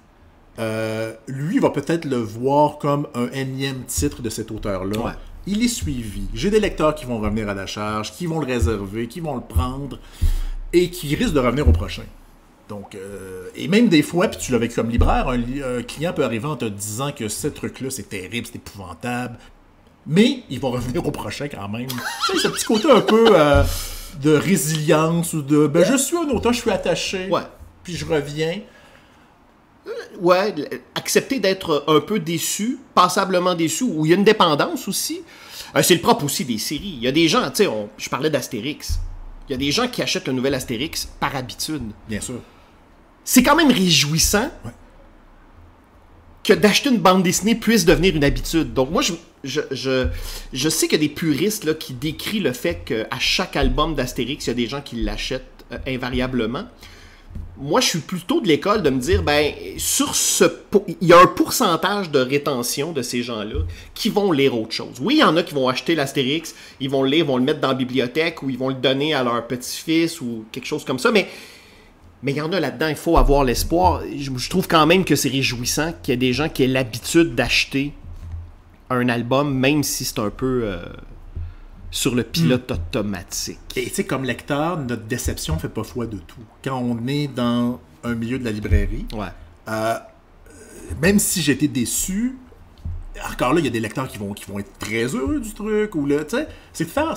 Lui, il va peut-être le voir comme un énième titre de cet auteur-là. Ouais. Il est suivi. J'ai des lecteurs qui vont revenir à la charge, qui vont le réserver, qui vont le prendre et qui risquent de revenir au prochain. Donc, et même des fois, puis tu l'as vécu comme libraire, un client peut arriver en te disant que ce truc-là, c'est terrible, c'est épouvantable, mais il va revenir au prochain quand même. Tu sais, ce petit côté un peu de résilience ou de « je suis un auteur, je suis attaché, puis je reviens ». Ouais, accepter d'être un peu déçu, passablement déçu, où il y a une dépendance aussi. C'est le propre aussi des séries. Il y a des gens, tu sais, je parlais d'Astérix. Il y a des gens qui achètent le nouvel Astérix par habitude. Bien sûr. C'est quand même réjouissant que d'acheter une bande dessinée puisse devenir une habitude. Donc moi, je sais qu'il y a des puristes là, qui décrient le fait qu'à chaque album d'Astérix, il y a des gens qui l'achètent invariablement. Moi, je suis plutôt de l'école de me dire, il y a un pourcentage de rétention de ces gens-là qui vont lire autre chose. Oui, il y en a qui vont acheter l'Astérix, ils vont le lire, vont le mettre dans la bibliothèque ou ils vont le donner à leur petit-fils ou quelque chose comme ça, mais il y en a là-dedans, il faut avoir l'espoir. Je trouve quand même que c'est réjouissant qu'il y ait des gens qui aient l'habitude d'acheter un album, même si c'est un peu sur le pilote automatique. Et tu sais, comme lecteur, notre déception ne fait pas foi de tout. Quand on est dans un milieu de la librairie, même si j'étais déçu, encore là, il y a des lecteurs qui vont être très heureux du truc. Ou là, c'est de faire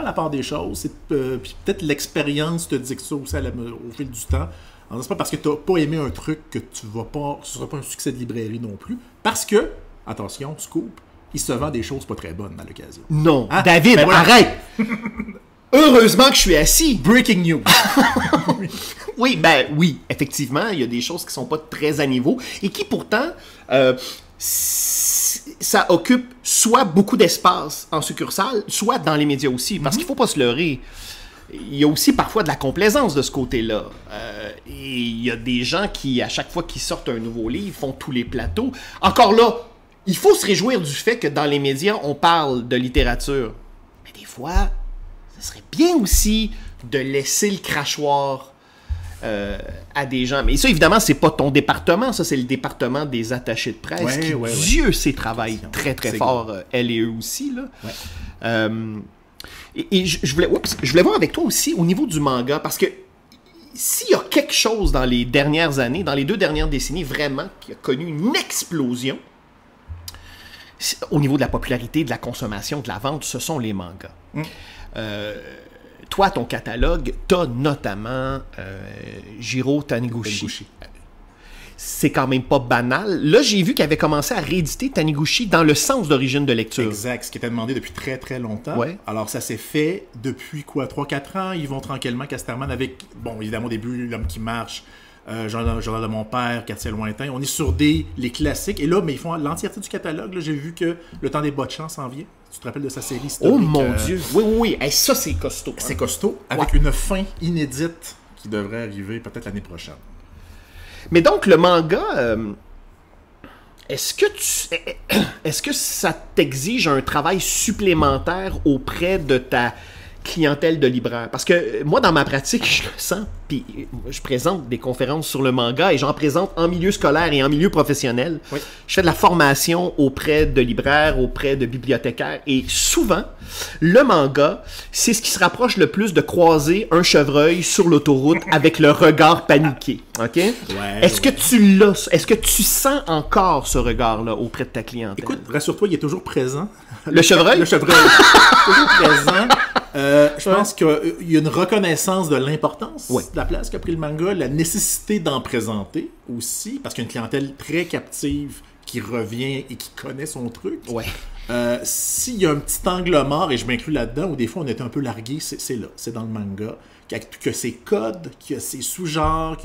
la part des choses. Puis peut-être l'expérience te dicte ça aussi au fil du temps. Alors, c'est pas parce que tu n'as pas aimé un truc que ce ne sera pas un succès de librairie non plus. Parce que, attention, scoop, il se vend des choses pas très bonnes à l'occasion. Non, hein? David, arrête! Heureusement que je suis assis. Breaking news. Oui, effectivement, il y a des choses qui sont pas très à niveau et qui pourtant, ça occupe soit beaucoup d'espace en succursale, soit dans les médias aussi. Parce qu'il faut pas se leurrer. Il y a aussi parfois de la complaisance de ce côté-là. Et il y a des gens qui, à chaque fois qu'ils sortent un nouveau livre, font tous les plateaux. Encore là, il faut se réjouir du fait que dans les médias, on parle de littérature. Mais des fois, ce serait bien aussi de laisser le crachoir à des gens. Mais ça, évidemment, c'est pas ton département. Ça, c'est le département des attachés de presse qui, Dieu sait, travaille très, très fort, elle et eux aussi. Là. Et je voulais voir avec toi aussi au niveau du manga, parce que s'il y a quelque chose dans les dernières années, dans les 2 dernières décennies, vraiment, qui a connu une explosion, au niveau de la popularité, de la consommation, de la vente, ce sont les mangas. Toi, ton catalogue, t'as notamment Jiro Taniguchi. C'est quand même pas banal. Là, j'ai vu qu'il avait commencé à rééditer Taniguchi dans le sens d'origine de lecture. Exact, ce qui était demandé depuis très très longtemps. Ouais. Alors ça s'est fait depuis quoi, 3-4 ans. Ils vont tranquillement, Casterman, avec, bon, évidemment au début, L'homme qui marche, Journal de mon père, Quartier lointain. On est sur les classiques. Et là, mais ils font l'entièreté du catalogue. J'ai vu que Le temps des bas de chance s'en vient. Tu te rappelles de sa série historique? Oh mon Dieu! Oui. Hey, ça, c'est costaud. Hein? C'est costaud, avec une fin inédite qui devrait arriver peut-être l'année prochaine. Mais donc, le manga, est-ce que ça t'exige un travail supplémentaire auprès de ta clientèle de libraire? Parce que moi, dans ma pratique, je le sens, puis je présente des conférences sur le manga et j'en présente en milieu scolaire et en milieu professionnel. Oui. Je fais de la formation auprès de libraires, auprès de bibliothécaires et souvent, le manga, c'est ce qui se rapproche le plus de croiser un chevreuil sur l'autoroute avec le regard paniqué. OK? Ouais, est-ce que tu l'as? Est-ce que tu sens encore ce regard-là auprès de ta clientèle? Écoute, rassure-toi, il est toujours présent. Le chevreuil? Le chevreuil. Toujours présent. Je pense qu'il y a une reconnaissance de l'importance de la place qu'a pris le manga, la nécessité d'en présenter aussi, parce qu'il y a une clientèle très captive qui revient et qui connaît son truc. Ouais. S'il y a un petit angle mort, et je m'inclus là-dedans, où des fois on est un peu largué, c'est là, c'est dans le manga, que ses codes, qu'il y a ses sous-genres,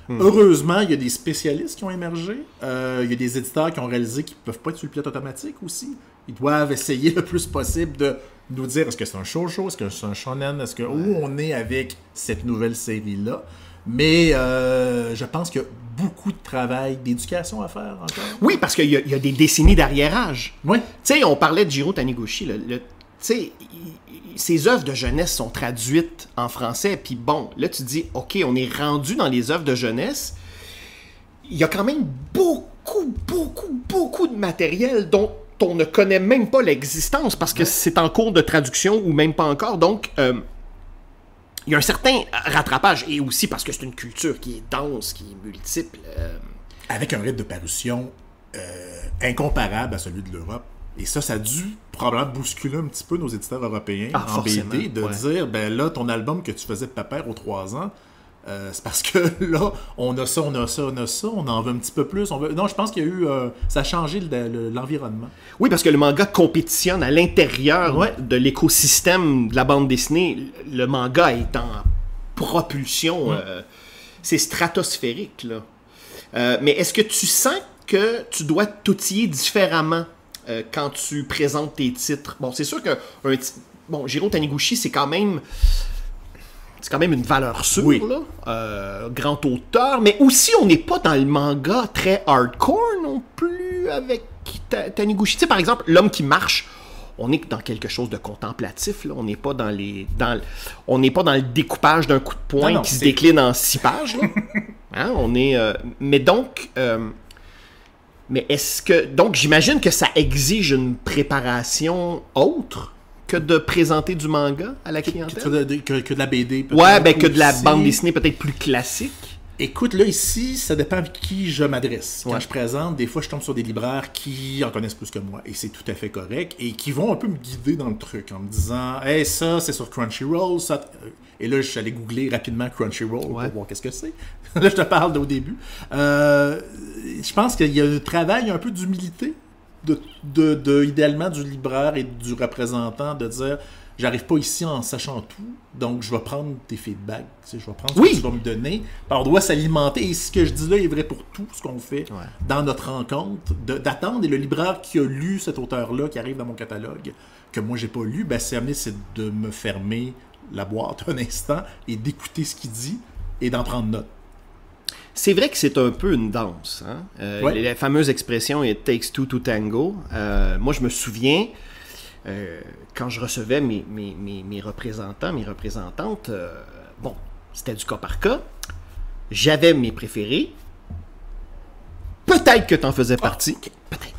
heureusement, il y a des spécialistes qui ont émergé, il y a des éditeurs qui ont réalisé qu'ils ne peuvent pas être sur le pilote automatique aussi. Ils doivent essayer le plus possible de nous dire est-ce que c'est un shoujo, est-ce que c'est un shonen, où on est avec cette nouvelle série-là. Mais je pense qu'il y a beaucoup de travail d'éducation à faire encore. Oui, parce qu'il y a des décennies d'arriérage. Oui. Tu sais, on parlait de Jiro Taniguchi. Tu sais, ses œuvres de jeunesse sont traduites en français. Puis bon, là, tu dis, OK, on est rendu dans les œuvres de jeunesse. Il y a quand même beaucoup de matériel dont on ne connaît même pas l'existence parce que c'est en cours de traduction ou même pas encore. Donc, il y a un certain rattrapage, et aussi parce que c'est une culture qui est dense, qui est multiple. Avec un rythme de parution incomparable à celui de l'Europe. Et ça a dû probablement bousculer un petit peu nos éditeurs européens en BD, de dire, ben là, ton album que tu faisais de Papère aux 3 ans, c'est parce que là, on a ça, on en veut un petit peu plus. Non, je pense qu'il y a eu... ça a changé l'environnement. Oui, parce que le manga compétitionne à l'intérieur de l'écosystème de la bande dessinée. Le manga est en propulsion. C'est stratosphérique, là. Mais est-ce que tu sens que tu dois t'outiller différemment quand tu présentes tes titres? Bon, c'est sûr que Jiro Taniguchi, c'est quand même une valeur sûre, là. Grand auteur, mais aussi on n'est pas dans le manga très hardcore non plus avec Taniguchi. Tu sais, par exemple, L'homme qui marche, on est dans quelque chose de contemplatif, là. On n'est pas dans on n'est pas dans le découpage d'un coup de poing qui se décline en 6 pages, là. Hein, on est... mais donc... mais est-ce que... Donc, j'imagine que ça exige une préparation autre que de présenter du manga à la clientèle? Que de la BD. Ouais, ben que de la bande dessinée peut-être plus classique. Écoute, là, ici, ça dépend avec qui je m'adresse. Quand je présente, des fois, je tombe sur des libraires qui en connaissent plus que moi. Et c'est tout à fait correct. Et qui vont un peu me guider dans le truc en me disant « Hey, ça, c'est sur Crunchyroll. Ça... » Et là, je suis allé googler rapidement Crunchyroll pour voir qu'est-ce que c'est. Là, je te parle au début. Je pense qu'il y a un travail un peu d'humilité, idéalement du libraire et du représentant, de dire j'arrive pas ici en sachant tout, donc je vais prendre tes feedbacks, je vais prendre ce que tu vas me donner. Alors, on doit s'alimenter, et ce que je dis là est vrai pour tout ce qu'on fait dans notre rencontre, d'attendre, et le libraire qui a lu cet auteur-là, qui arrive dans mon catalogue, que moi j'ai pas lu, ben c'est de me fermer la boîte un instant et d'écouter ce qu'il dit et d'en prendre note. C'est vrai que c'est un peu une danse. Hein? La fameuse expression « It takes two to tango ». Moi, je me souviens, quand je recevais mes représentants, mes représentantes, bon, c'était du cas par cas. J'avais mes préférés. Peut-être que tu en faisais partie. Okay. Peut-être.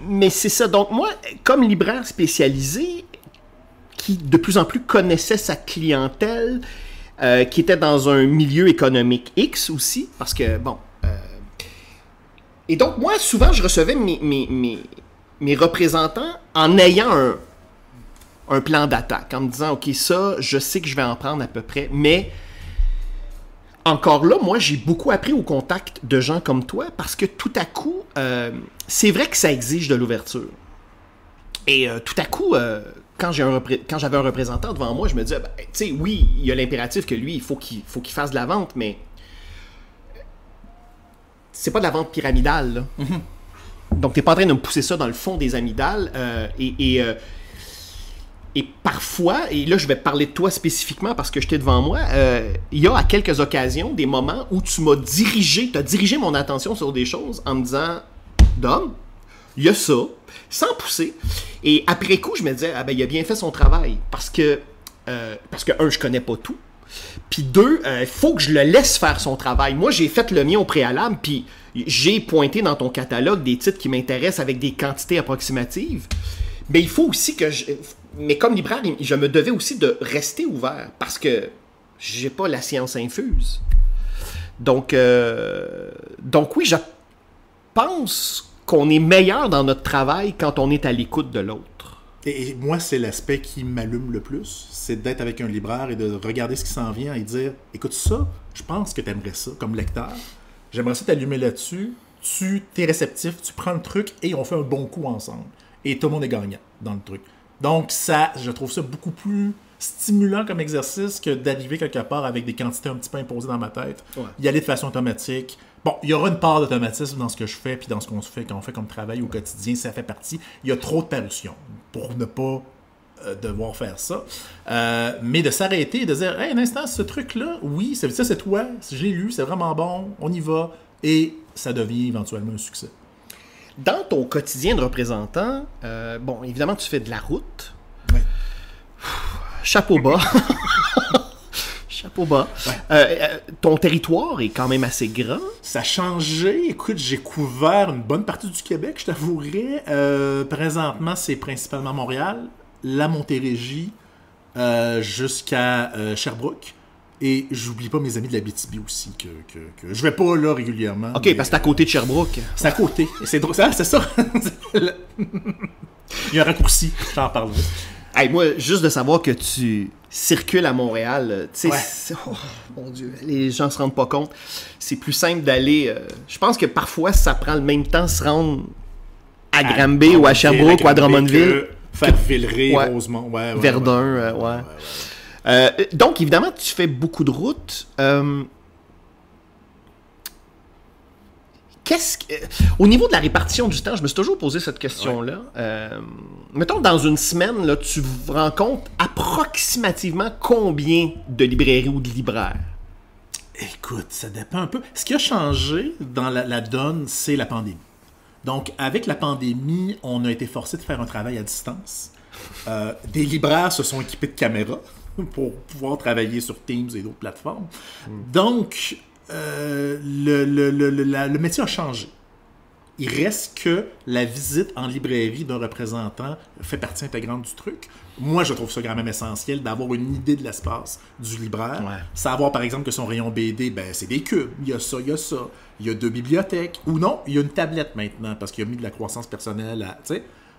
Mais c'est ça. Donc, moi, comme libraire spécialisé, qui de plus en plus connaissait sa clientèle, qui était dans un milieu économique X aussi, parce que, bon... Et donc, moi, souvent, je recevais mes représentants en ayant un plan d'attaque, en me disant, OK, ça, je sais que je vais en prendre à peu près, mais encore là, moi, j'ai beaucoup appris au contact de gens comme toi, parce que tout à coup, c'est vrai que ça exige de l'ouverture. Et tout à coup... Quand j'avais un représentant devant moi, je me disais, ben, tu sais, oui, il y a l'impératif que lui, il faut qu'il fasse de la vente, mais c'est pas de la vente pyramidale, là. Donc, t'es pas en train de me pousser ça dans le fond des amygdales. Et parfois, et là, je vais te parler de toi spécifiquement parce que j'étais devant moi, il y a à quelques occasions des moments où tu m'as dirigé mon attention sur des choses en me disant, Dom, il y a ça, sans pousser. Et après coup, je me disais, ah ben, il a bien fait son travail. Parce que, un, je connais pas tout. Puis deux, il faut que je le laisse faire son travail. Moi, j'ai fait le mien au préalable, puis j'ai pointé dans ton catalogue des titres qui m'intéressent avec des quantités approximatives. Mais il faut aussi que mais comme libraire, je me devais aussi de rester ouvert, parce que j'ai pas la science infuse. Donc oui, je pense qu'on est meilleur dans notre travail quand on est à l'écoute de l'autre. Et moi, c'est l'aspect qui m'allume le plus, c'est d'être avec un libraire et de regarder ce qui s'en vient et dire, écoute ça, je pense que tu aimerais ça comme lecteur. J'aimerais ça t'allumer là-dessus. T'es réceptif, tu prends le truc et on fait un bon coup ensemble. Et tout le monde est gagnant dans le truc. Donc ça, je trouve ça beaucoup plus stimulant comme exercice que d'arriver quelque part avec des quantités un petit peu imposées dans ma tête. Ouais. Y aller de façon automatique. Bon, il y aura une part d'automatisme dans ce que je fais puis dans ce qu'on fait, quand on fait comme travail au quotidien, ça fait partie. Il y a trop de parutions pour ne pas devoir faire ça. Mais de s'arrêter et de dire, hey, un instant, ce truc-là, oui, ça c'est toi, j'ai lu, c'est vraiment bon, on y va, et ça devient éventuellement un succès. Dans ton quotidien de représentant, bon, évidemment, tu fais de la route. Oui. Chapeau bas. Chapeau bas. Ouais. Ton territoire est quand même assez grand. Ça a changé. Écoute, j'ai couvert une bonne partie du Québec, je t'avouerais. Présentement, c'est principalement Montréal, la Montérégie, jusqu'à Sherbrooke. Et j'oublie pas mes amis de l'Abitibi aussi, que je vais pas là régulièrement. OK, parce que c'est à côté de Sherbrooke. C'est à côté. C'est drôle, c'est ça. Il y a un raccourci, j'en parlerai. Hey, moi, juste de savoir que tu circules à Montréal, tu sais, ouais. Oh, mon Dieu, les gens se rendent pas compte. C'est plus simple d'aller... je pense que parfois, ça prend le même temps de se rendre à Granby ou à Sherbrooke ou à Drummondville. Faire Villeray, ouais. Rosemont, ouais, Verdun, ouais. Donc, évidemment, tu fais beaucoup de routes. Au niveau de la répartition du temps, je me suis toujours posé cette question-là. Ouais. Mettons, dans une semaine, là, tu rencontres approximativement combien de librairies ou de libraires? Écoute, ça dépend un peu. Ce qui a changé dans la donne, c'est la pandémie. Donc, avec la pandémie, on a été forcé de faire un travail à distance. Des libraires se sont équipés de caméras pour pouvoir travailler sur Teams et d'autres plateformes. Donc, le métier a changé. Il reste que la visite en librairie d'un représentant fait partie intégrante du truc. Moi, je trouve ça quand même essentiel d'avoir une idée de l'espace du libraire. Ouais. Savoir, par exemple, que son rayon BD, ben, c'est des cubes. Il y a ça, il y a ça. Il y a 2 bibliothèques. Ou non, il y a une tablette maintenant parce qu'il a mis de la croissance personnelle.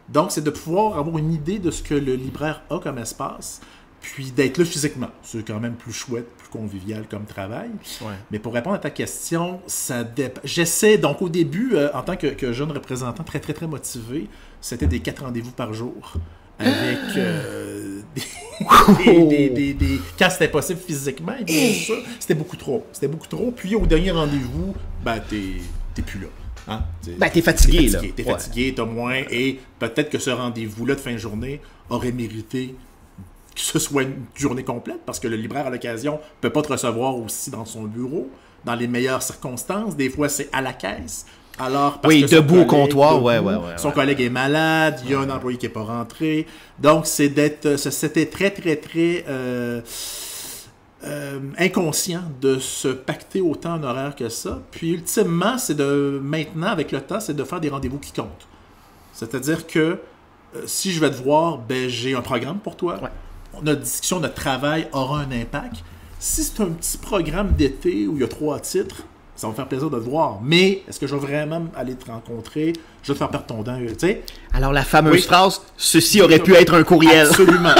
Donc, c'est de pouvoir avoir une idée de ce que le libraire a comme espace, puis d'être là physiquement. C'est quand même plus chouette, plus convivial comme travail. Ouais. Mais pour répondre à ta question, ça dépend. J'essaie, donc au début, en tant que jeune représentant très, très, très motivé, c'était des 4 rendez-vous par jour. Avec quand c'était possible physiquement, et bien sûr, c'était beaucoup trop. C'était beaucoup trop. Puis au dernier rendez-vous, ben, t'es plus là. Hein? T'es fatigué, là. T'es fatigué, t'as moins. Et peut-être que ce rendez-vous-là de fin de journée aurait mérité que ce soit une journée complète, parce que le libraire, à l'occasion, peut pas te recevoir aussi dans son bureau, dans les meilleures circonstances. Des fois, c'est à la caisse. Alors, parce que debout au comptoir, son collègue est malade, il y a un employé qui n'est pas rentré. Donc, c'était très, très, très inconscient de se pacter autant en horaire que ça. Puis, ultimement, maintenant, avec le temps, c'est de faire des rendez-vous qui comptent. C'est-à-dire que si je vais te voir, ben, j'ai un programme pour toi. Ouais. Notre discussion, notre travail aura un impact. Si c'est un petit programme d'été où il y a 3 titres, ça va me faire plaisir de te voir. Mais est-ce que je vais vraiment aller te rencontrer? Je vais te faire perdre ton temps, tu sais? Alors, la fameuse phrase, ceci aurait pu être un courriel. Absolument.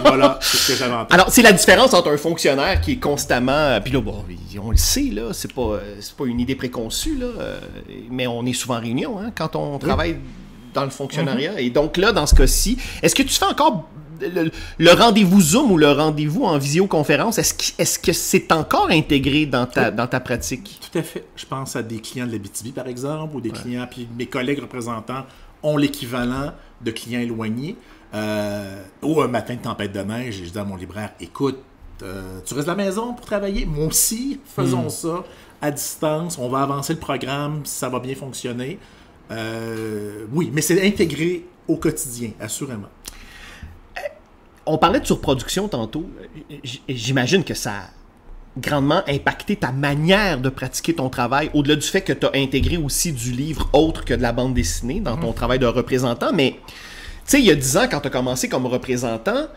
Voilà, c'est ce que j'avais en tête. Alors, c'est la différence entre un fonctionnaire qui est constamment... Puis là, bon, on le sait, là, c'est pas une idée préconçue, là, mais on est souvent en réunion, hein, quand on travaille dans le fonctionnariat. Mm-hmm. Et donc là, dans ce cas-ci, est-ce que tu fais encore... Le rendez-vous Zoom ou le rendez-vous en visioconférence, est-ce que c'est encore intégré dans ta pratique? Tout à fait. Je pense à des clients de l'Abitibi, par exemple, ou des clients, puis mes collègues représentants ont l'équivalent de clients éloignés. Ou un matin de tempête de neige, je dis à mon libraire, écoute, tu restes à la maison pour travailler? Moi aussi, faisons ça à distance. On va avancer le programme, ça va bien fonctionner. Oui, mais c'est intégré au quotidien, assurément. On parlait de surproduction tantôt. J'imagine que ça a grandement impacté ta manière de pratiquer ton travail, au-delà du fait que tu as intégré aussi du livre autre que de la bande dessinée dans ton travail de représentant. Mais, tu sais, il y a 10 ans, quand tu as commencé comme représentant,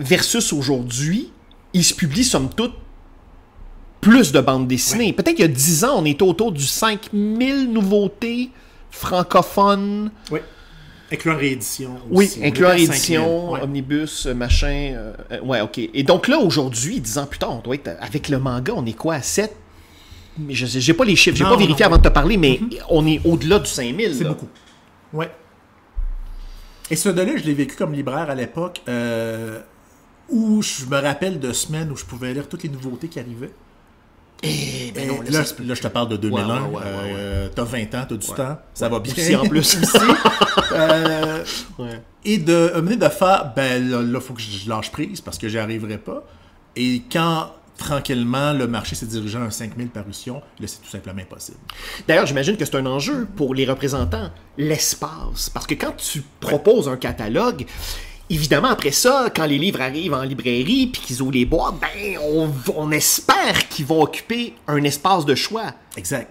versus aujourd'hui, il se publie, somme toute, plus de bandes dessinées. Ouais. Peut-être qu'il y a 10 ans, on était autour du 5000 nouveautés francophones. Oui. Incluant réédition. Oui, incluant réédition, omnibus, machin. Ouais, OK. Et donc là, aujourd'hui, 10 ans plus tard, on doit être avec le manga, on est quoi, à 7? j'ai pas les chiffres, j'ai Non, pas vérifié non. avant de te parler, mais on est au-delà du 5000. C'est là. beaucoup. Ouais. Et ce là je l'ai vécu comme libraire à l'époque, où je me rappelle de semaines où je pouvais lire toutes les nouveautés qui arrivaient. Eh, ben Et non, là, ça se peut. je te parle de 2001. Ouais. T'as 20 ans, t'as du temps, ça va bien. Aussi, en plus. Aussi. Ouais. Et de faire, ben là, il faut que je lâche prise parce que j'y arriverai pas. Et quand, tranquillement, le marché s'est dirigé à un 5000 parutions, là, c'est tout simplement impossible. D'ailleurs, j'imagine que c'est un enjeu pour les représentants, l'espace. Parce que quand tu proposes un catalogue, évidemment, après ça, quand les livres arrivent en librairie puis qu'ils ouvrent les boîtes, ben, on espère qu'ils vont occuper un espace de choix. Exact.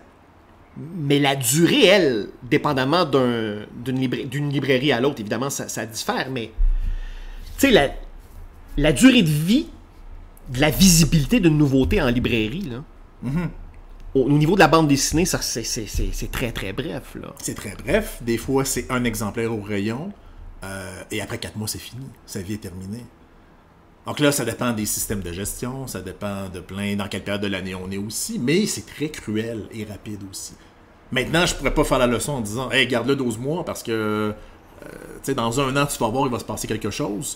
Mais la durée, elle, dépendamment d'une librairie à l'autre, évidemment, ça diffère. Mais, tu sais, la durée de vie de la visibilité d'une nouveauté en librairie, là, au niveau de la bande dessinée, ça, c'est très, très bref. Là. C'est très bref. Des fois, c'est un exemplaire au rayon. Et après 4 mois, c'est fini. Sa vie est terminée. Donc là, ça dépend des systèmes de gestion, ça dépend de dans quelle période de l'année on est aussi, mais c'est très cruel et rapide aussi. Maintenant, je pourrais pas faire la leçon en disant « Hey, garde-le 12 mois parce que tu sais, dans un an, tu vas voir, il va se passer quelque chose. »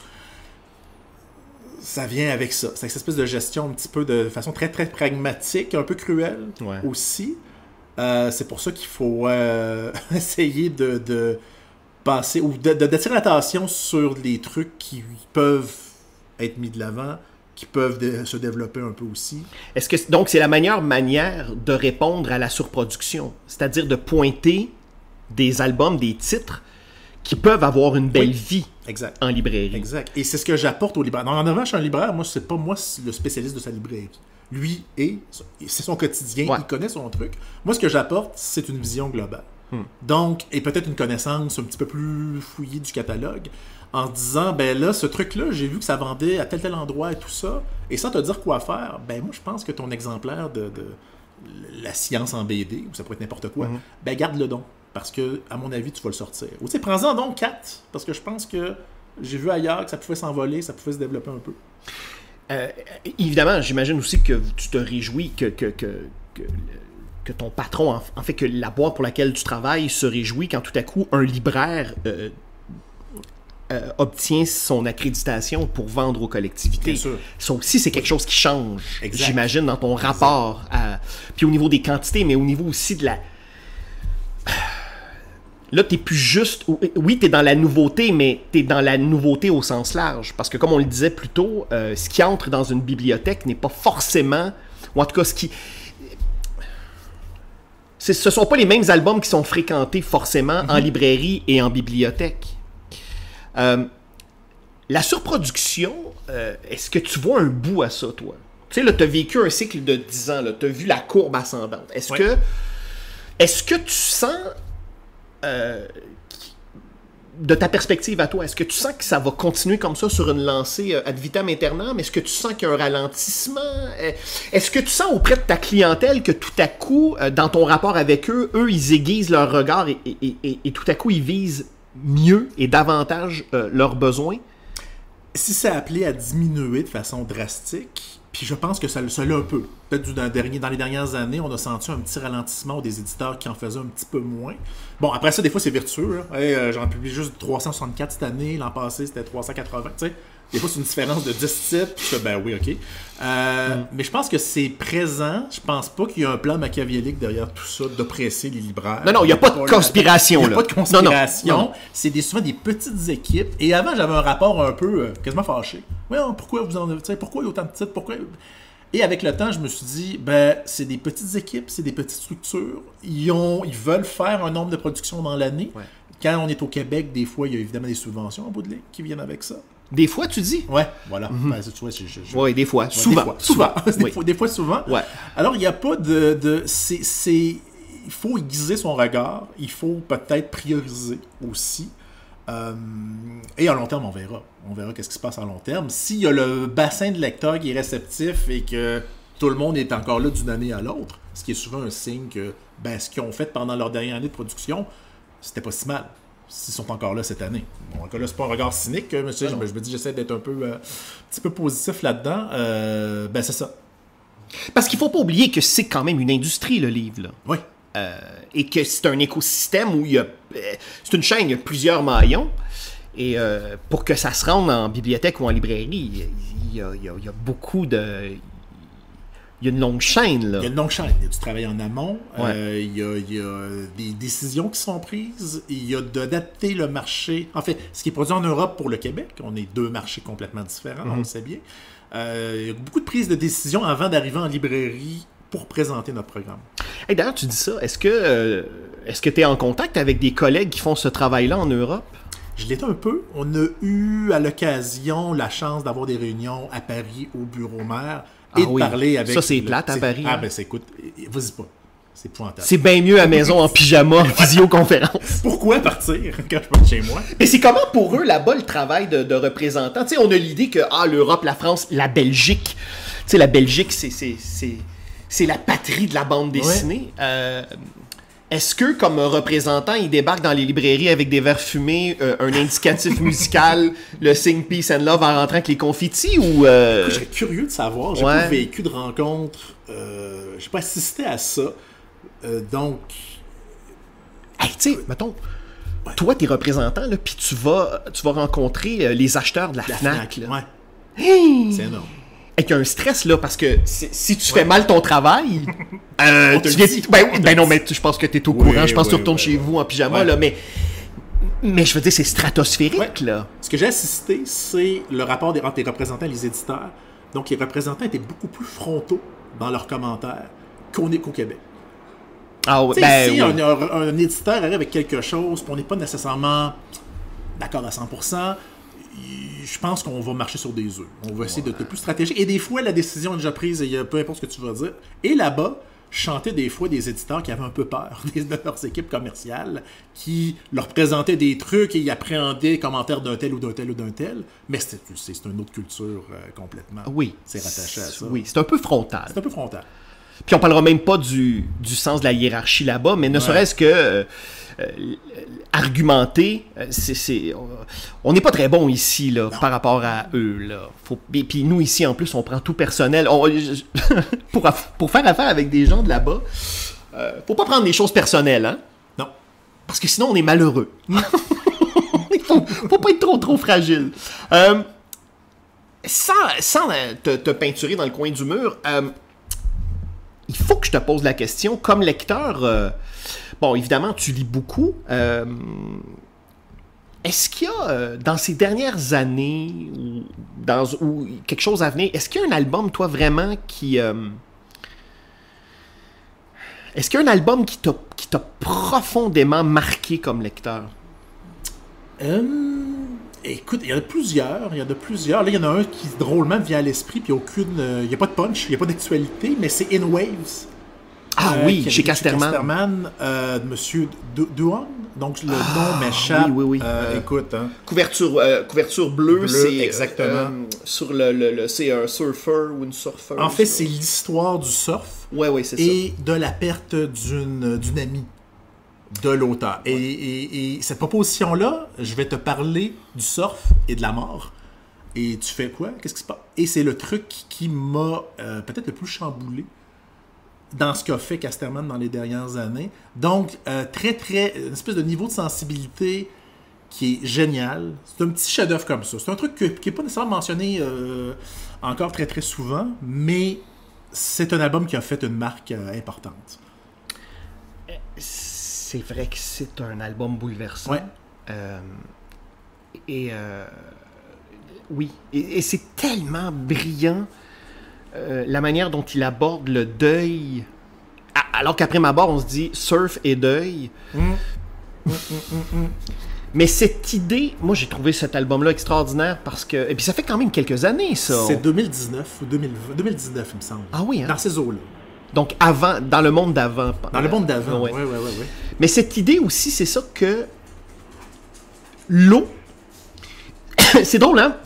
Ça vient avec ça. C'est cette espèce de gestion un petit peu de façon très, très pragmatique, un peu cruelle aussi. C'est pour ça qu'il faut essayer de passer ou d'attirer l'attention sur les trucs qui peuvent être mis de l'avant, qui peuvent se développer un peu aussi. Est-ce que donc c'est la meilleure manière de répondre à la surproduction, c'est-à-dire de pointer des albums, des titres qui peuvent avoir une belle vie en librairie. Exact. Et c'est ce que j'apporte au libraire. En revanche, un libraire, moi, c'est pas moi le spécialiste de sa librairie. Lui, c'est son quotidien, il connaît son truc. Moi, ce que j'apporte, c'est une vision globale. Donc, et peut-être une connaissance un petit peu plus fouillée du catalogue, en disant, ben là, ce truc-là, j'ai vu que ça vendait à tel endroit et tout ça, et sans te dire quoi faire, ben moi, je pense que ton exemplaire de la science en BD, ou ça pourrait être n'importe quoi, ben garde-le donc, parce que, à mon avis, tu vas le sortir. Ou tu sais, prends-en donc 4, parce que je pense que j'ai vu ailleurs que ça pouvait s'envoler, ça pouvait se développer un peu. Évidemment, j'imagine aussi que tu te réjouis que ton patron, en fait, que la boîte pour laquelle tu travailles se réjouit quand tout à coup un libraire obtient son accréditation pour vendre aux collectivités. Bien sûr. Ça aussi, c'est quelque chose qui change, Exact. j'imagine, dans ton rapport puis au niveau des quantités, mais au niveau aussi de la... Là, t'es plus juste... Oui, t'es dans la nouveauté, mais t'es dans la nouveauté au sens large. Parce que, comme on le disait plus tôt, ce qui entre dans une bibliothèque n'est pas forcément... Ou en tout cas, ce ne sont pas les mêmes albums qui sont fréquentés forcément en librairie et en bibliothèque. La surproduction, est-ce que tu vois un bout à ça, toi? Tu sais, là, tu as vécu un cycle de 10 ans, tu as vu la courbe ascendante. Est-ce que tu sens, de ta perspective à toi, est-ce que tu sens que ça va continuer comme ça sur une lancée ad vitam aeternam? Est-ce que tu sens qu'il y a un ralentissement? Est-ce que tu sens auprès de ta clientèle que tout à coup, dans ton rapport avec eux, ils aiguisent leur regard et tout à coup, ils visent mieux et davantage leurs besoins? Si c'est appelé à diminuer de façon drastique, puis je pense que ça l'a un peu. Peut-être dans les dernières années, on a senti un petit ralentissement des éditeurs qui en faisaient un petit peu moins. Bon, après ça, des fois, c'est virtueux. J'en publie juste 364 cette année. L'an passé, c'était 380. Tu sais, des fois, c'est une différence de 10 titres. Je fais, ben oui, OK. Mais je pense que c'est présent. Je pense pas qu'il y a un plan machiavélique derrière tout ça d'oppresser les libraires. Non, il n'y a pas de conspiration. Il n'y a pas de conspiration. Non. C'est souvent des petites équipes. Et avant, j'avais un rapport un peu quasiment fâché. Ouais, pourquoi vous en avez... Pourquoi il y a autant de titres? Pourquoi... Et avec le temps, je me suis dit, ben, c'est des petites équipes, c'est des petites structures. Ils veulent faire un nombre de productions dans l'année. Ouais. Quand on est au Québec, des fois, il y a évidemment des subventions en bout de ligne qui viennent avec ça. Des fois, tu dis? Ouais, voilà. Ben, tu vois, oui, des fois. Souvent. Des fois, souvent. Ouais. Alors, il n'y a pas de il faut aiguiser son regard. Il faut peut-être prioriser aussi. Et à long terme, on verra. On verra qu'est-ce qui se passe à long terme. S'il y a le bassin de lecteurs qui est réceptif et que tout le monde est encore là d'une année à l'autre, ce qui est souvent un signe que ce qu'ils ont fait pendant leur dernière année de production, c'était pas si mal. S'ils sont encore là cette année. Bon, là, c'est pas un regard cynique, monsieur. Je me dis, j'essaie d'être un petit peu positif là-dedans. C'est ça. Parce qu'il faut pas oublier que c'est quand même une industrie, le livre, là. Oui. Et que c'est un écosystème où il y a... c'est une chaîne, il y a plusieurs maillons. Et pour que ça se rende en bibliothèque ou en librairie, il y a beaucoup de... Il y a une longue chaîne, là. Il y a une longue chaîne. Il y a du travail en amont. Ouais. Il y a des décisions qui sont prises. Il y a d'adapter le marché. En fait, ce qui est produit en Europe pour le Québec, on est deux marchés complètement différents, on le sait bien. Il y a beaucoup de prises de décisions avant d'arriver en librairie pour présenter notre programme. Hey, d'ailleurs, tu dis ça. Est-ce que tu es en contact avec des collègues qui font ce travail-là en Europe? Je l'étais un peu. On a eu à l'occasion la chance d'avoir des réunions à Paris au bureau maire et de parler avec... Ça, c'est plate à Paris. Ah, ben, écoute, vas-y pas. C'est épouvantable. C'est bien mieux à la maison en pyjama, en visioconférence. Pourquoi partir quand je peux être chez moi? Et c'est comment pour eux, là-bas, le travail de représentants? Tu sais, on a l'idée que l'Europe, la France, la Belgique... Tu sais, la Belgique, c'est la patrie de la bande dessinée. Ouais. Est-ce que, comme représentant, ils débarquent dans les librairies avec des verres fumés, un indicatif musical, le signe Peace and Love en rentrant avec les confettis ou... Je serais curieux de savoir. J'ai pas vécu de rencontre. J'ai pas assisté à ça. Donc... Hey, tu sais, mettons, toi, t'es représentant, là, puis tu vas rencontrer les acheteurs de la FNAC. Là. Ouais. Hey! C'est énorme. Avec un stress, là, parce que si tu fais mal ton travail, tu viens... Ben non, mais je pense que t'es au courant. Je pense que tu retournes chez vous en pyjama, là, mais je veux dire, c'est stratosphérique, là. Ce que j'ai assisté, c'est le rapport entre les représentants et les éditeurs. Donc, les représentants étaient beaucoup plus frontaux dans leurs commentaires qu'on est qu'au Québec. Ah ouais, si un éditeur arrive avec quelque chose, puis on n'est pas nécessairement d'accord à 100%, je pense qu'on va marcher sur des œufs. On va essayer d'être plus stratégique. Et des fois, la décision est déjà prise, et peu importe ce que tu vas dire. Et là-bas, je chantais des fois des éditeurs qui avaient un peu peur de leurs équipes commerciales, qui leur présentaient des trucs et ils appréhendaient les commentaires d'un tel ou d'un tel ou d'un tel. Mais c'est une autre culture complètement. Oui. C'est rattaché à ça. Oui, c'est un peu frontal. C'est un peu frontal. Puis on parlera même pas du sens de la hiérarchie là-bas, mais ne serait-ce que argumenter, on n'est pas très bon ici là, par rapport à eux. Là. Et puis nous ici, en plus, on prend tout personnel. Pour faire affaire avec des gens de là-bas, faut pas prendre des choses personnelles. Hein? Non. Parce que sinon, on est malheureux. faut pas être trop fragile. Sans te peinturer dans le coin du mur... il faut que je te pose la question, comme lecteur, bon, évidemment, tu lis beaucoup. Est-ce qu'il y a, dans ces dernières années, ou quelque chose à venir, est-ce qu'il y a un album, toi, vraiment, qui... est-ce qu'il y a un album qui t'a profondément marqué comme lecteur? Écoute, il y en a plusieurs. Là, il y en a un qui, drôlement, me vient à l'esprit, puis il n'y a pas de punch, il n'y a pas d'actualité, mais c'est In Waves. Ah oui, chez Casterman. Casterman, Monsieur Duan. Donc, le nom m'échappe. Oui. Écoute, hein. Couverture bleue, c'est... exactement. C'est un surfeur ou une surfeuse. En fait, c'est l'histoire du surf. Oui, c'est ça. Et de la perte d'une amie de l'auteur. Et cette proposition-là, je vais te parler du surf et de la mort. Et tu fais quoi? Qu'est-ce qui se passe? Et c'est le truc qui m'a peut-être le plus chamboulé dans ce qu'a fait Casterman dans les dernières années. Donc, une espèce de niveau de sensibilité qui est génial. C'est un petit chef-d'œuvre comme ça. C'est un truc qui n'est pas nécessairement mentionné encore très, très souvent, mais c'est un album qui a fait une marque importante. C'est vrai que c'est un album bouleversant. Ouais. Oui. Et c'est tellement brillant la manière dont il aborde le deuil. Alors qu'après ma barre, on se dit surf et deuil. Mais cette idée, moi j'ai trouvé cet album-là extraordinaire parce que. Et puis ça fait quand même quelques années, ça. C'est 2019 ou 2020. 2019, il me semble. Ah oui, hein? Dans ces eaux-là. Donc avant, dans le monde d'avant. Dans le monde d'avant, oui. Mais cette idée aussi, c'est ça que l'eau. C'est drôle, hein?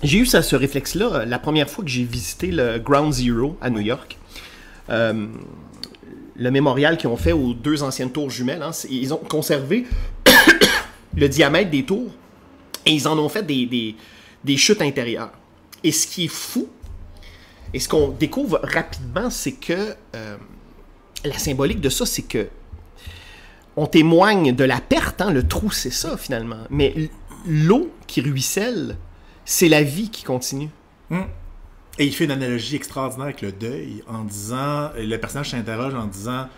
J'ai eu ce réflexe-là la première fois que j'ai visité le Ground Zero à New York. Le mémorial qu'ils ont fait aux deux anciennes tours jumelles. Hein, ils ont conservé le diamètre des tours et ils en ont fait des chutes intérieures. Et ce qui est fou, Et ce qu'on découvre rapidement, c'est que la symbolique de ça, c'est que on témoigne de la perte, hein, le trou, c'est ça, finalement. Mais l'eau qui ruisselle, c'est la vie qui continue. Et il fait une analogie extraordinaire avec le deuil, en disant, le personnage s'interroge en disant,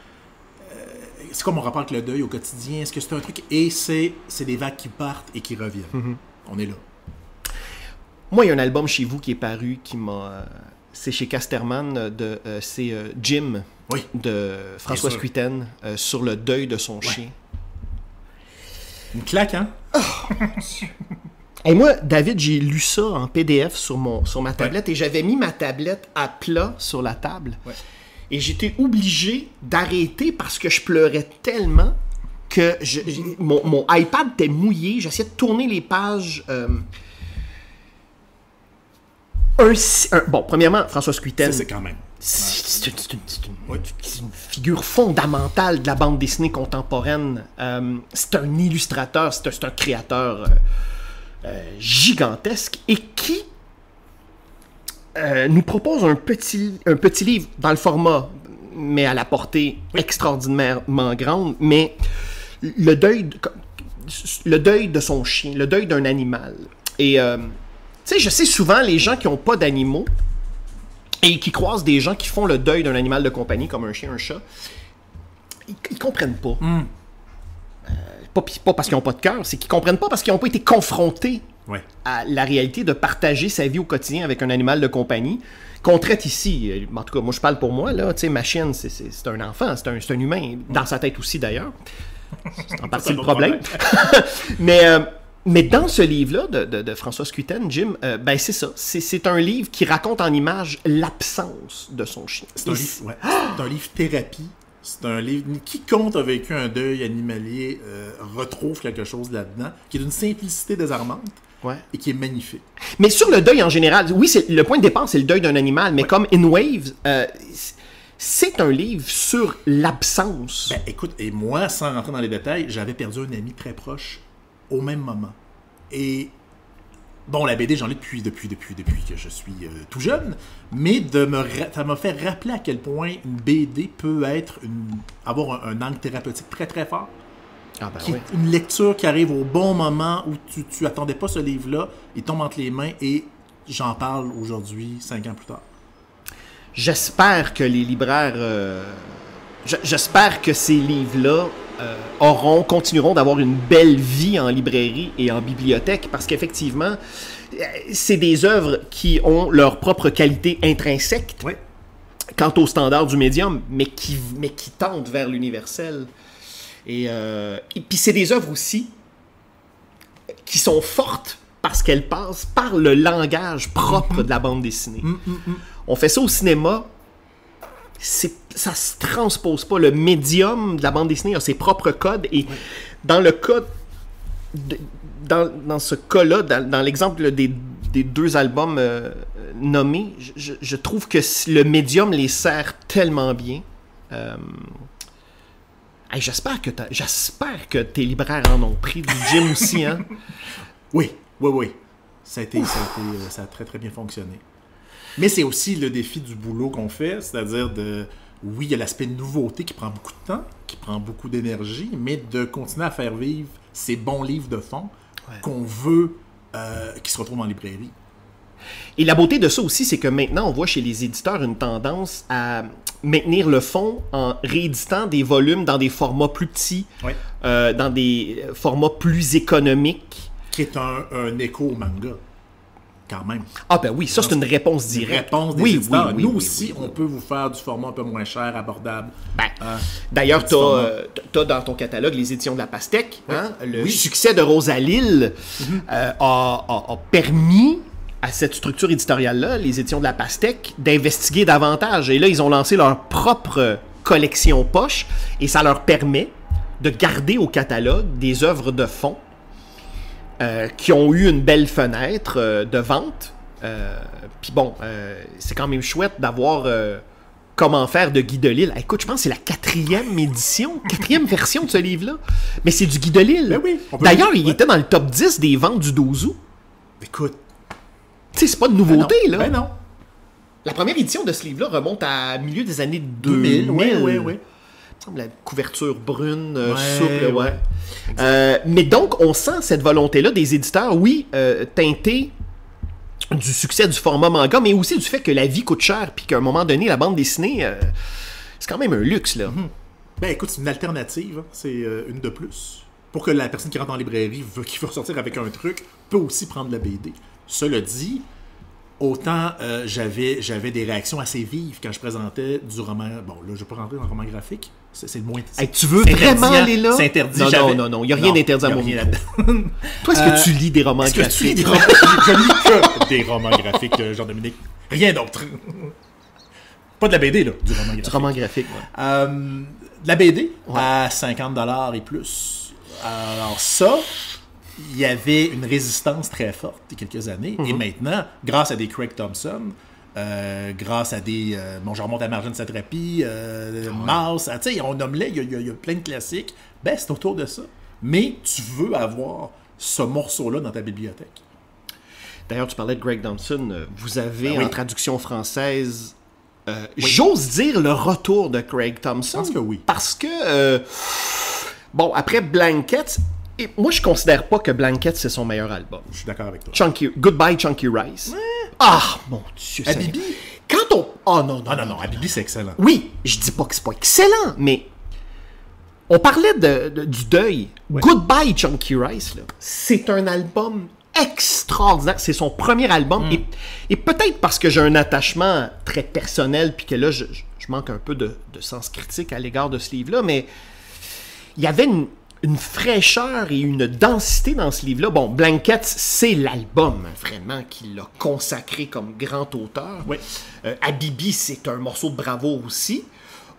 c'est quoi mon rapport avec le deuil au quotidien? Est-ce que c'est un truc? Et c'est des vagues qui partent et qui reviennent. On est là. Moi, il y a un album chez vous qui est paru, qui m'a... c'est chez Casterman, c'est Jim, de François Scuiten, sur le deuil de son chien. Une claque, hein? Et moi, David, j'ai lu ça en PDF sur ma tablette et j'avais mis ma tablette à plat sur la table. Et j'étais obligé d'arrêter parce que je pleurais tellement que mon iPad était mouillé. J'essayais de tourner les pages. Bon, premièrement, François Scuiten. C'est quand même. C'est une figure fondamentale de la bande dessinée contemporaine. C'est un illustrateur, c'est un créateur gigantesque et qui nous propose un petit livre dans le format, mais à la portée extraordinairement grande, mais le deuil de son chien, le deuil d'un animal. Et tu sais, je sais souvent les gens qui n'ont pas d'animaux et qui croisent des gens qui font le deuil d'un animal de compagnie, comme un chien, un chat, ils comprennent pas. Pas parce qu'ils n'ont pas de cœur, c'est qu'ils comprennent pas parce qu'ils n'ont pas été confrontés à la réalité de partager sa vie au quotidien avec un animal de compagnie qu'on traite ici. En tout cas, moi je parle pour moi, là, tu sais, ma chienne, c'est un enfant, c'est un humain, dans sa tête aussi d'ailleurs. C'est en partie le problème. Mais dans ce livre-là de François Scuiten, Jim, ben c'est ça. C'est un livre qui raconte en images l'absence de son chien. C'est un livre thérapie. C'est un livre... Quiconque a vécu un deuil animalier retrouve quelque chose là-dedans, qui est d'une simplicité désarmante et qui est magnifique. Mais sur le deuil en général, oui, le point de départ, c'est le deuil d'un animal, mais comme In Waves, c'est un livre sur l'absence. Ben, écoute, et moi, sans rentrer dans les détails, j'avais perdu un ami très proche au même moment. Et bon, la BD, j'en ai depuis que je suis tout jeune, mais ça m'a fait rappeler à quel point une BD peut avoir un angle thérapeutique très très fort. Une lecture qui arrive au bon moment où tu attendais pas ce livre-là, il tombe entre les mains et j'en parle aujourd'hui, 5 ans plus tard. J'espère que les libraires... J'espère que ces livres-là continueront d'avoir une belle vie en librairie et en bibliothèque, parce qu'effectivement, c'est des œuvres qui ont leur propre qualité intrinsèque quant au standard du médium, mais qui tendent vers l'universel. Et puis c'est des œuvres aussi qui sont fortes parce qu'elles passent par le langage propre de la bande dessinée. On fait ça au cinéma, ça se transpose pas. Le médium de la bande dessinée a ses propres codes et dans le cas dans ce cas-là, dans l'exemple des 2 albums nommés, je trouve que le médium les sert tellement bien. J'espère que tes libraires en ont pris du Jim aussi, hein? Oui. Ça a très très bien fonctionné. Mais c'est aussi le défi du boulot qu'on fait, c'est-à-dire oui, il y a l'aspect nouveauté qui prend beaucoup de temps, qui prend beaucoup d'énergie, mais de continuer à faire vivre ces bons livres de fond qu'on veut qui se retrouvent en librairie. Et la beauté de ça aussi, c'est que maintenant, on voit chez les éditeurs une tendance à maintenir le fond en rééditant des volumes dans des formats plus petits, dans des formats plus économiques. Qui est un écho au manga, quand même. Ah ben oui, ça c'est une réponse directe. Une réponse des éditeurs. Nous aussi, on peut vous faire du format un peu moins cher, abordable. D'ailleurs, tu as dans ton catalogue les éditions de la Pastèque. Hein? Le succès de Rosa Lille a permis à cette structure éditoriale-là, les éditions de la Pastèque, d'investiguer davantage. Et là, ils ont lancé leur propre collection poche et ça leur permet de garder au catalogue des œuvres de fond qui ont eu une belle fenêtre de vente. Puis bon, c'est quand même chouette d'avoir Comment faire de Guy Delisle. Écoute, je pense que c'est la 4e édition, 4e version de ce livre-là. Mais c'est du Guy Delisle. Ben oui, d'ailleurs, il était dans le top 10 des ventes du 12 août. Écoute. Tu sais, c'est pas de nouveauté, là. Ben non. La première édition de ce livre-là remonte à milieu des années 2000. 2000. Oui. Il me semble la couverture brune, Ouais, souple, ouais. mais donc, on sent cette volonté-là des éditeurs, oui, teintée du succès du format manga, mais aussi du fait que la vie coûte cher, puis qu'à un moment donné, la bande dessinée, c'est quand même un luxe, là. Ben écoute, c'est une alternative, hein. C'est une de plus. Pour que la personne qui rentre en librairie, qui veut sortir avec un truc, peut aussi prendre la BD. Cela dit, autant j'avais des réactions assez vives quand je présentais du roman. Bon, là, je ne vais pas rentrer dans le roman graphique. C'est le moins. Hey, tu veux vraiment aller là? C'est interdit. Non, il n'y a rien d'interdit à mon micro. Toi, est-ce que tu lis des romans Est-ce graphiques? que tu lis des romans graphiques? Je lis que des romans graphiques, Jean-Dominique. Rien d'autre. Pas de la BD, là, du roman graphique. Du roman graphique, ouais. De la BD à 50$ et plus. Alors ça, il y avait une résistance très forte il y a quelques années. Et maintenant, grâce à des Craig Thompson, grâce à des... bon, je remonte à Marjane Satrapi, Mouse, tu sais, on nomme-les, il y a plein de classiques. Ben, c'est autour de ça. Mais tu veux avoir ce morceau-là dans ta bibliothèque. D'ailleurs, tu parlais de Greg Thompson. Vous avez oui. en traduction française, j'ose dire, le retour de Craig Thompson. Je pense que oui. Parce que, bon, après Blankets, et moi, je considère pas que Blankets, c'est son meilleur album. Je suis d'accord avec toi. Goodbye Chunky Rice. Ah, mon Dieu. Habibi? Quand on... Oh non, non. Ah non, Habibi, c'est excellent. Oui, je dis pas que c'est pas excellent, mais on parlait du deuil. Ouais. Goodbye Chunky Rice, là, c'est un album extraordinaire. C'est son premier album. Et peut-être parce que j'ai un attachement très personnel, puis que là, je manque un peu de sens critique à l'égard de ce livre-là, mais il y avait une fraîcheur et une densité dans ce livre-là. Bon, Blankets, c'est l'album vraiment qui l'a consacré comme grand auteur. Oui. Habibi, c'est un morceau de bravoure aussi.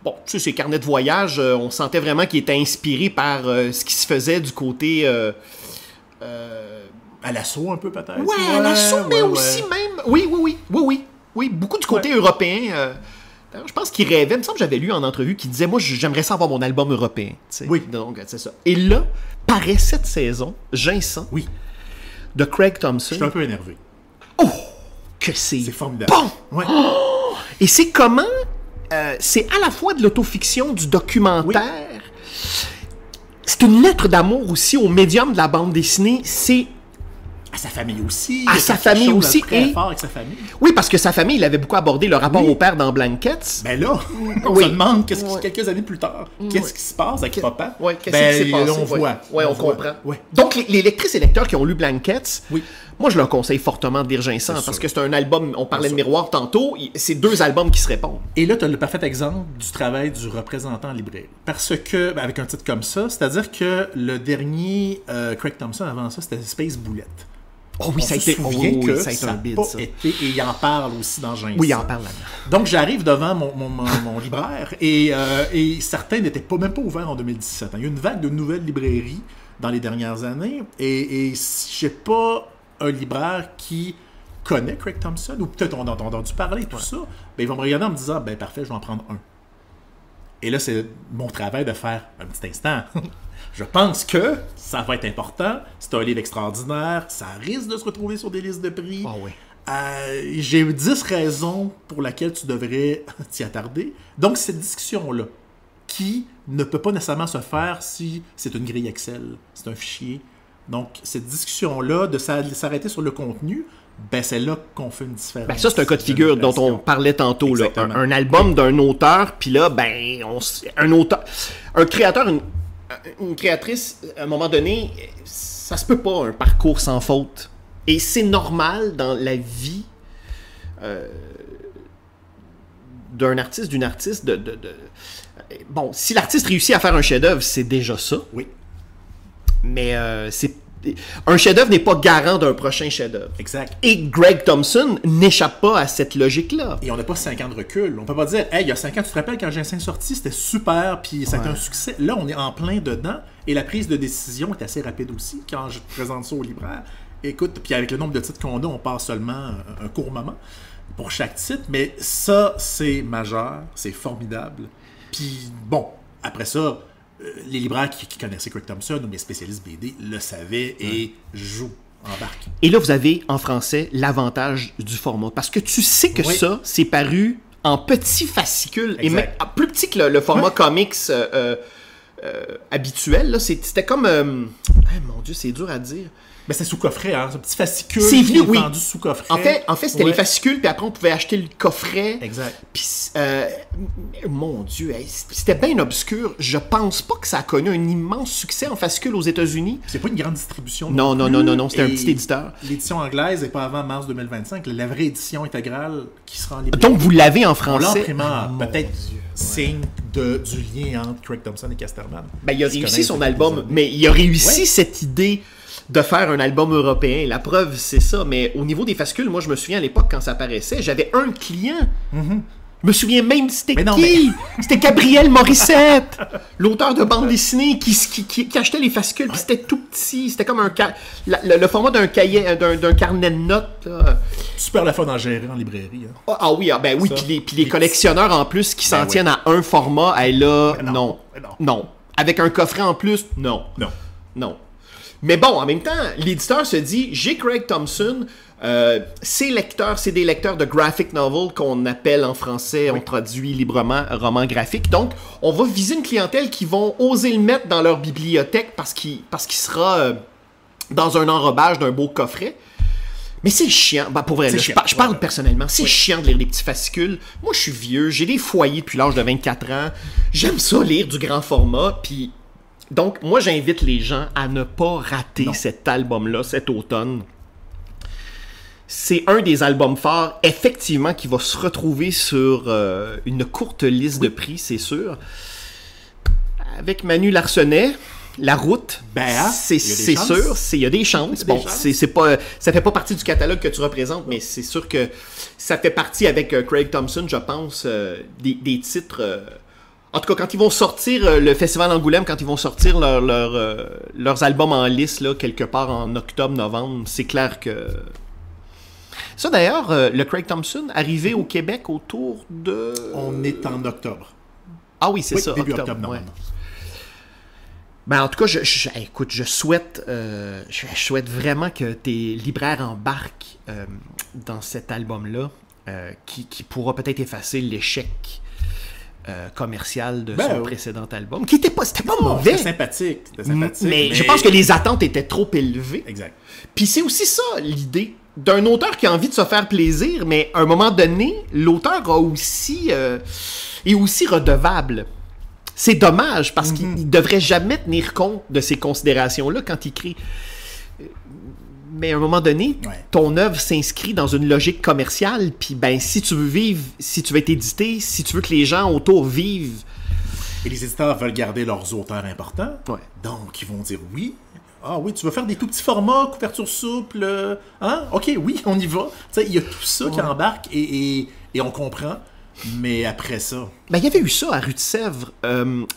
Bon, tu sais, ses carnets de voyage, on sentait vraiment qu'il était inspiré par ce qui se faisait du côté... À l'assaut un peu peut-être. Ouais, à l'assaut, mais aussi même... Oui, beaucoup du côté européen. Je pense qu'il rêvait. Il me semble que j'avais lu en entrevue qu'il disait, moi, j'aimerais ça avoir mon album européen. T'sais. Oui. Donc, c'est ça. Et là, paraît cette saison, Vincent, Oui. de Craig Thompson. Je suis un peu énervé. Oh! Que c'est formidable. Bon! Ouais. Et c'est comment... c'est à la fois de l'autofiction, du documentaire. C'est une lettre d'amour aussi au médium de la bande dessinée. C'est... À sa famille aussi. À sa famille aussi. Très fort avec sa famille. Oui, parce que sa famille, il avait beaucoup abordé le rapport au père dans Blankets. Ben là, on se demande quelques années plus tard, qu'est-ce qui se passe avec papa? Oui, qu'est-ce qui s'est passé? On voit. Oui, on comprend. Ouais. Donc, les lectrices et lecteurs qui ont lu Blankets, Oui. moi, je leur conseille fortement de lire Vincent, parce sûr. que c'est un album, on parlait de miroir tantôt, c'est deux albums qui se répondent. Et là, tu as le parfait exemple du travail du représentant en librairie. Parce que, ben, avec un titre comme ça, c'est-à-dire que le dernier Craig Thompson, avant ça, c'était Space Bullet. Oh oui, ça a été Ça un n'a bid, pas ça. été, et il en parle aussi dans Vincent. Oui, il en parle là-dedans. Donc, j'arrive devant mon libraire et certains n'étaient même pas ouverts en 2017. Il y a eu une vague de nouvelles librairies dans les dernières années et si j'ai pas un libraire qui connaît Craig Thompson ou peut-être on a entendu parler, tout ça, ben, ils vont me regarder en me disant, ben parfait, je vais en prendre un. Et là, c'est mon travail de faire un petit instant. Je pense que ça va être important. C'est un livre extraordinaire. Ça risque de se retrouver sur des listes de prix. Ah oui. J'ai 10 raisons pour lesquelles tu devrais t'y attarder. Donc, cette discussion-là, qui ne peut pas nécessairement se faire si c'est une grille Excel, c'est un fichier. Donc, cette discussion-là, de s'arrêter sur le contenu, ben c'est là qu'on fait une différence. Ben ça, c'est un cas de figure dont on parlait tantôt. Là. Un album d'un auteur, puis là, ben, un créateur, une créatrice, à un moment donné, ça se peut pas un parcours sans faute. Et c'est normal dans la vie d'un artiste, d'une artiste, bon, si l'artiste réussit à faire un chef-d'œuvre, c'est déjà ça. Oui. Mais un chef-d'œuvre n'est pas garant d'un prochain chef-d'œuvre. Exact. Et Greg Thompson n'échappe pas à cette logique-là. Et on n'a pas 5 ans de recul. On peut pas dire, hey, il y a 5 ans, tu te rappelles quand Vincent est sorti, c'était super, puis ça a été un succès. Là, on est en plein dedans, et la prise de décision est assez rapide aussi quand je présente ça au libraire. Écoute, puis avec le nombre de titres qu'on a, on passe seulement un court moment pour chaque titre, mais ça, c'est majeur, c'est formidable. Puis bon, après ça, les libraires qui connaissaient Craig Thompson ou mes spécialistes BD le savaient et jouent embarque. Et là, vous avez en français l'avantage du format. Parce que tu sais que ça, c'est paru en petits fascicules. Et même, plus petit que le format comics habituel. Là, c'était comme... mon Dieu, c'est dur à dire. Ben, c'est sous coffret, hein. Ce petit fascicule c'est venu, qui est vendu sous coffret. En fait c'était les fascicules, puis après, on pouvait acheter le coffret. Exact. Puis, mon Dieu, c'était bien obscur. Je pense pas que ça a connu un immense succès en fascicule aux États-Unis. C'est pas une grande distribution. Non, c'était un petit éditeur. L'édition anglaise n'est pas avant mars 2025. La vraie édition intégrale qui sera en librairie. Donc, vous l'avez en On français. l'a en primeur. Peut-être signe du lien entre Craig Thompson et Casterman. Ben, il a réussi son album, mais il a réussi cette idée de faire un album européen. La preuve, c'est ça. Mais au niveau des fascicules, moi, je me souviens à l'époque, quand ça apparaissait, j'avais un client. Je me souviens même c'était qui? C'était Gabriel Morissette, l'auteur de bande dessinée qui achetait les fascicules. Puis c'était tout petit. C'était comme le format d'un cahier, d'un carnet de notes. Là. Super la fun à gérer en librairie. Hein. Oui. Puis les collectionneurs en plus qui s'en tiennent à un format, non. Avec un coffret en plus, non. Mais bon, en même temps, l'éditeur se dit, j'ai Craig Thompson, c'est des lecteurs de graphic novel qu'on appelle en français, on traduit librement, roman graphique. Donc, on va viser une clientèle qui vont oser le mettre dans leur bibliothèque parce qu'il sera dans un enrobage d'un beau coffret. Mais c'est chiant. Ben, pour vrai, là, je parle personnellement. C'est chiant de lire des petits fascicules. Moi, je suis vieux, j'ai des foyers depuis l'âge de 24 ans. J'aime ça lire du grand format, puis... Donc, moi, j'invite les gens à ne pas rater cet album-là, cet automne. C'est un des albums forts, effectivement, qui va se retrouver sur une courte liste de prix, c'est sûr. Avec Manu Larsenet, La Route, c'est sûr, il y a des chances. Bon, ça fait pas partie du catalogue que tu représentes, mais c'est sûr que ça fait partie avec Craig Thompson, je pense, des titres... En tout cas, quand ils vont sortir le Festival Angoulême, quand ils vont sortir leurs albums en liste, là, quelque part en octobre, novembre, c'est clair que... Ça, d'ailleurs, le Craig Thompson, arrivé au Québec autour de... On est en octobre. Ah oui, c'est ça, début octobre, normalement. Ben, en tout cas, écoute, je souhaite vraiment que tes libraires embarquent dans cet album-là, qui pourra peut-être effacer l'échec commercial de son précédent album, qui était pas mauvais. C'était sympathique. Mais je pense que les attentes étaient trop élevées. Exact. Puis c'est aussi ça, l'idée d'un auteur qui a envie de se faire plaisir, mais à un moment donné, l'auteur est aussi redevable. C'est dommage, parce qu'il devrait jamais tenir compte de ces considérations-là quand il écrit. Mais à un moment donné, ton œuvre s'inscrit dans une logique commerciale, puis ben si tu veux vivre, si tu veux être édité, si tu veux que les gens autour vivent... Et les éditeurs veulent garder leurs auteurs importants, donc ils vont dire oui. Ah oui, tu veux faire des tout petits formats, couverture souple, hein? Ok, oui, on y va. Tu sais, il y a tout ça qui embarque et on comprend. Mais après ça... Ben, il y avait eu ça à Rue de Sèvres,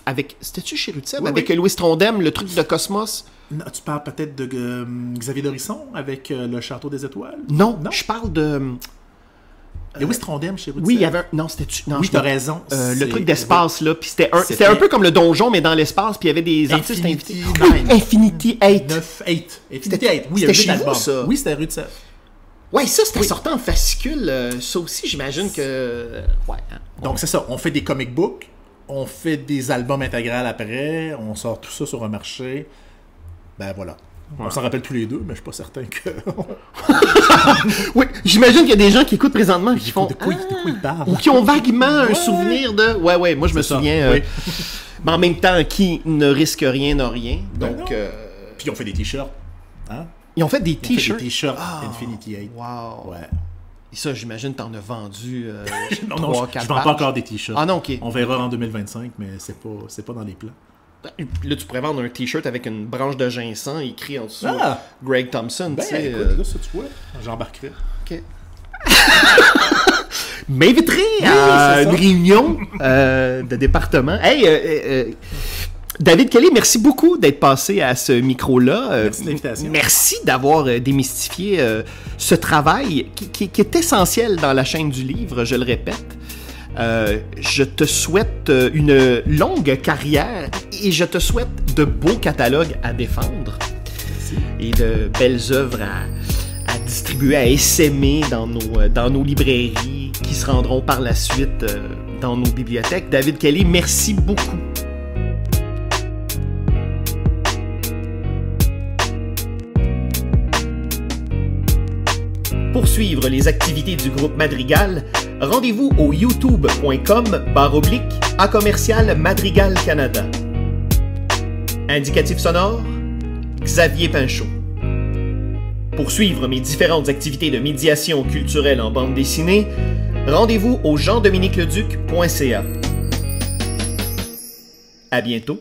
avec... C'était-tu chez Rue de Sèvres? Avec Louis Trondheim, le truc de Cosmos? Non, tu parles peut-être de Xavier Dorisson avec le Château des Étoiles? Non, je parle de... Louis Trondheim chez Rue de Sèvres. Oui, il y avait un... Non, c'était-tu... Non, oui, t'as raison. Le truc d'espace, là, puis c'était un peu comme le donjon, mais dans l'espace, puis il y avait des artistes invités. Infinity 8. 8. Infinity 8, oui, c'était chez vous, ça? Oui, c'était Rue de Sèvres. Ouais, ça, c'était sorti en fascicule. Ça aussi, j'imagine que... Donc, c'est ça. On fait des comic books, on fait des albums intégrales après, on sort tout ça sur un marché. Ben voilà. On s'en rappelle tous les deux, mais je suis pas certain que... Oui, j'imagine qu'il y a des gens qui écoutent présentement qui font... De quoi ils parlent? Ou qui ont vaguement un souvenir de... Ouais, moi je me souviens... Mais en même temps, qui ne risque rien n'a rien. Donc... Puis on fait des t-shirts. Hein? Ils ont fait des t-shirts? Des t-shirts Infinity 8. Wow. Ouais. Et ça, j'imagine, t'en as vendu non, 3-4 je vends pas encore des t-shirts. Ah non, ok. On verra en 2025, mais c'est pas dans les plans. Là, tu pourrais vendre un t-shirt avec une branche de ginseng écrit en dessous Greg Thompson. Ben, écoute, là, ça, tu vois, j'embarquerai. Ok. M'inviterai à une réunion de département. Hey, David Kelly, merci beaucoup d'être passé à ce micro-là. Merci de l'invitation. Merci d'avoir démystifié ce travail qui est essentiel dans la chaîne du livre, je le répète. Je te souhaite une longue carrière et je te souhaite de beaux catalogues à défendre. et de belles œuvres à distribuer, à essaimer dans nos librairies qui se rendront par la suite dans nos bibliothèques. David Kelly, merci beaucoup. Pour suivre les activités du groupe Madrigal, rendez-vous au youtube.com/@Madrigal Canada. Indicatif sonore, Xavier Pinchot. Pour suivre mes différentes activités de médiation culturelle en bande dessinée, rendez-vous au jean-dominique-leduc.ca. À bientôt.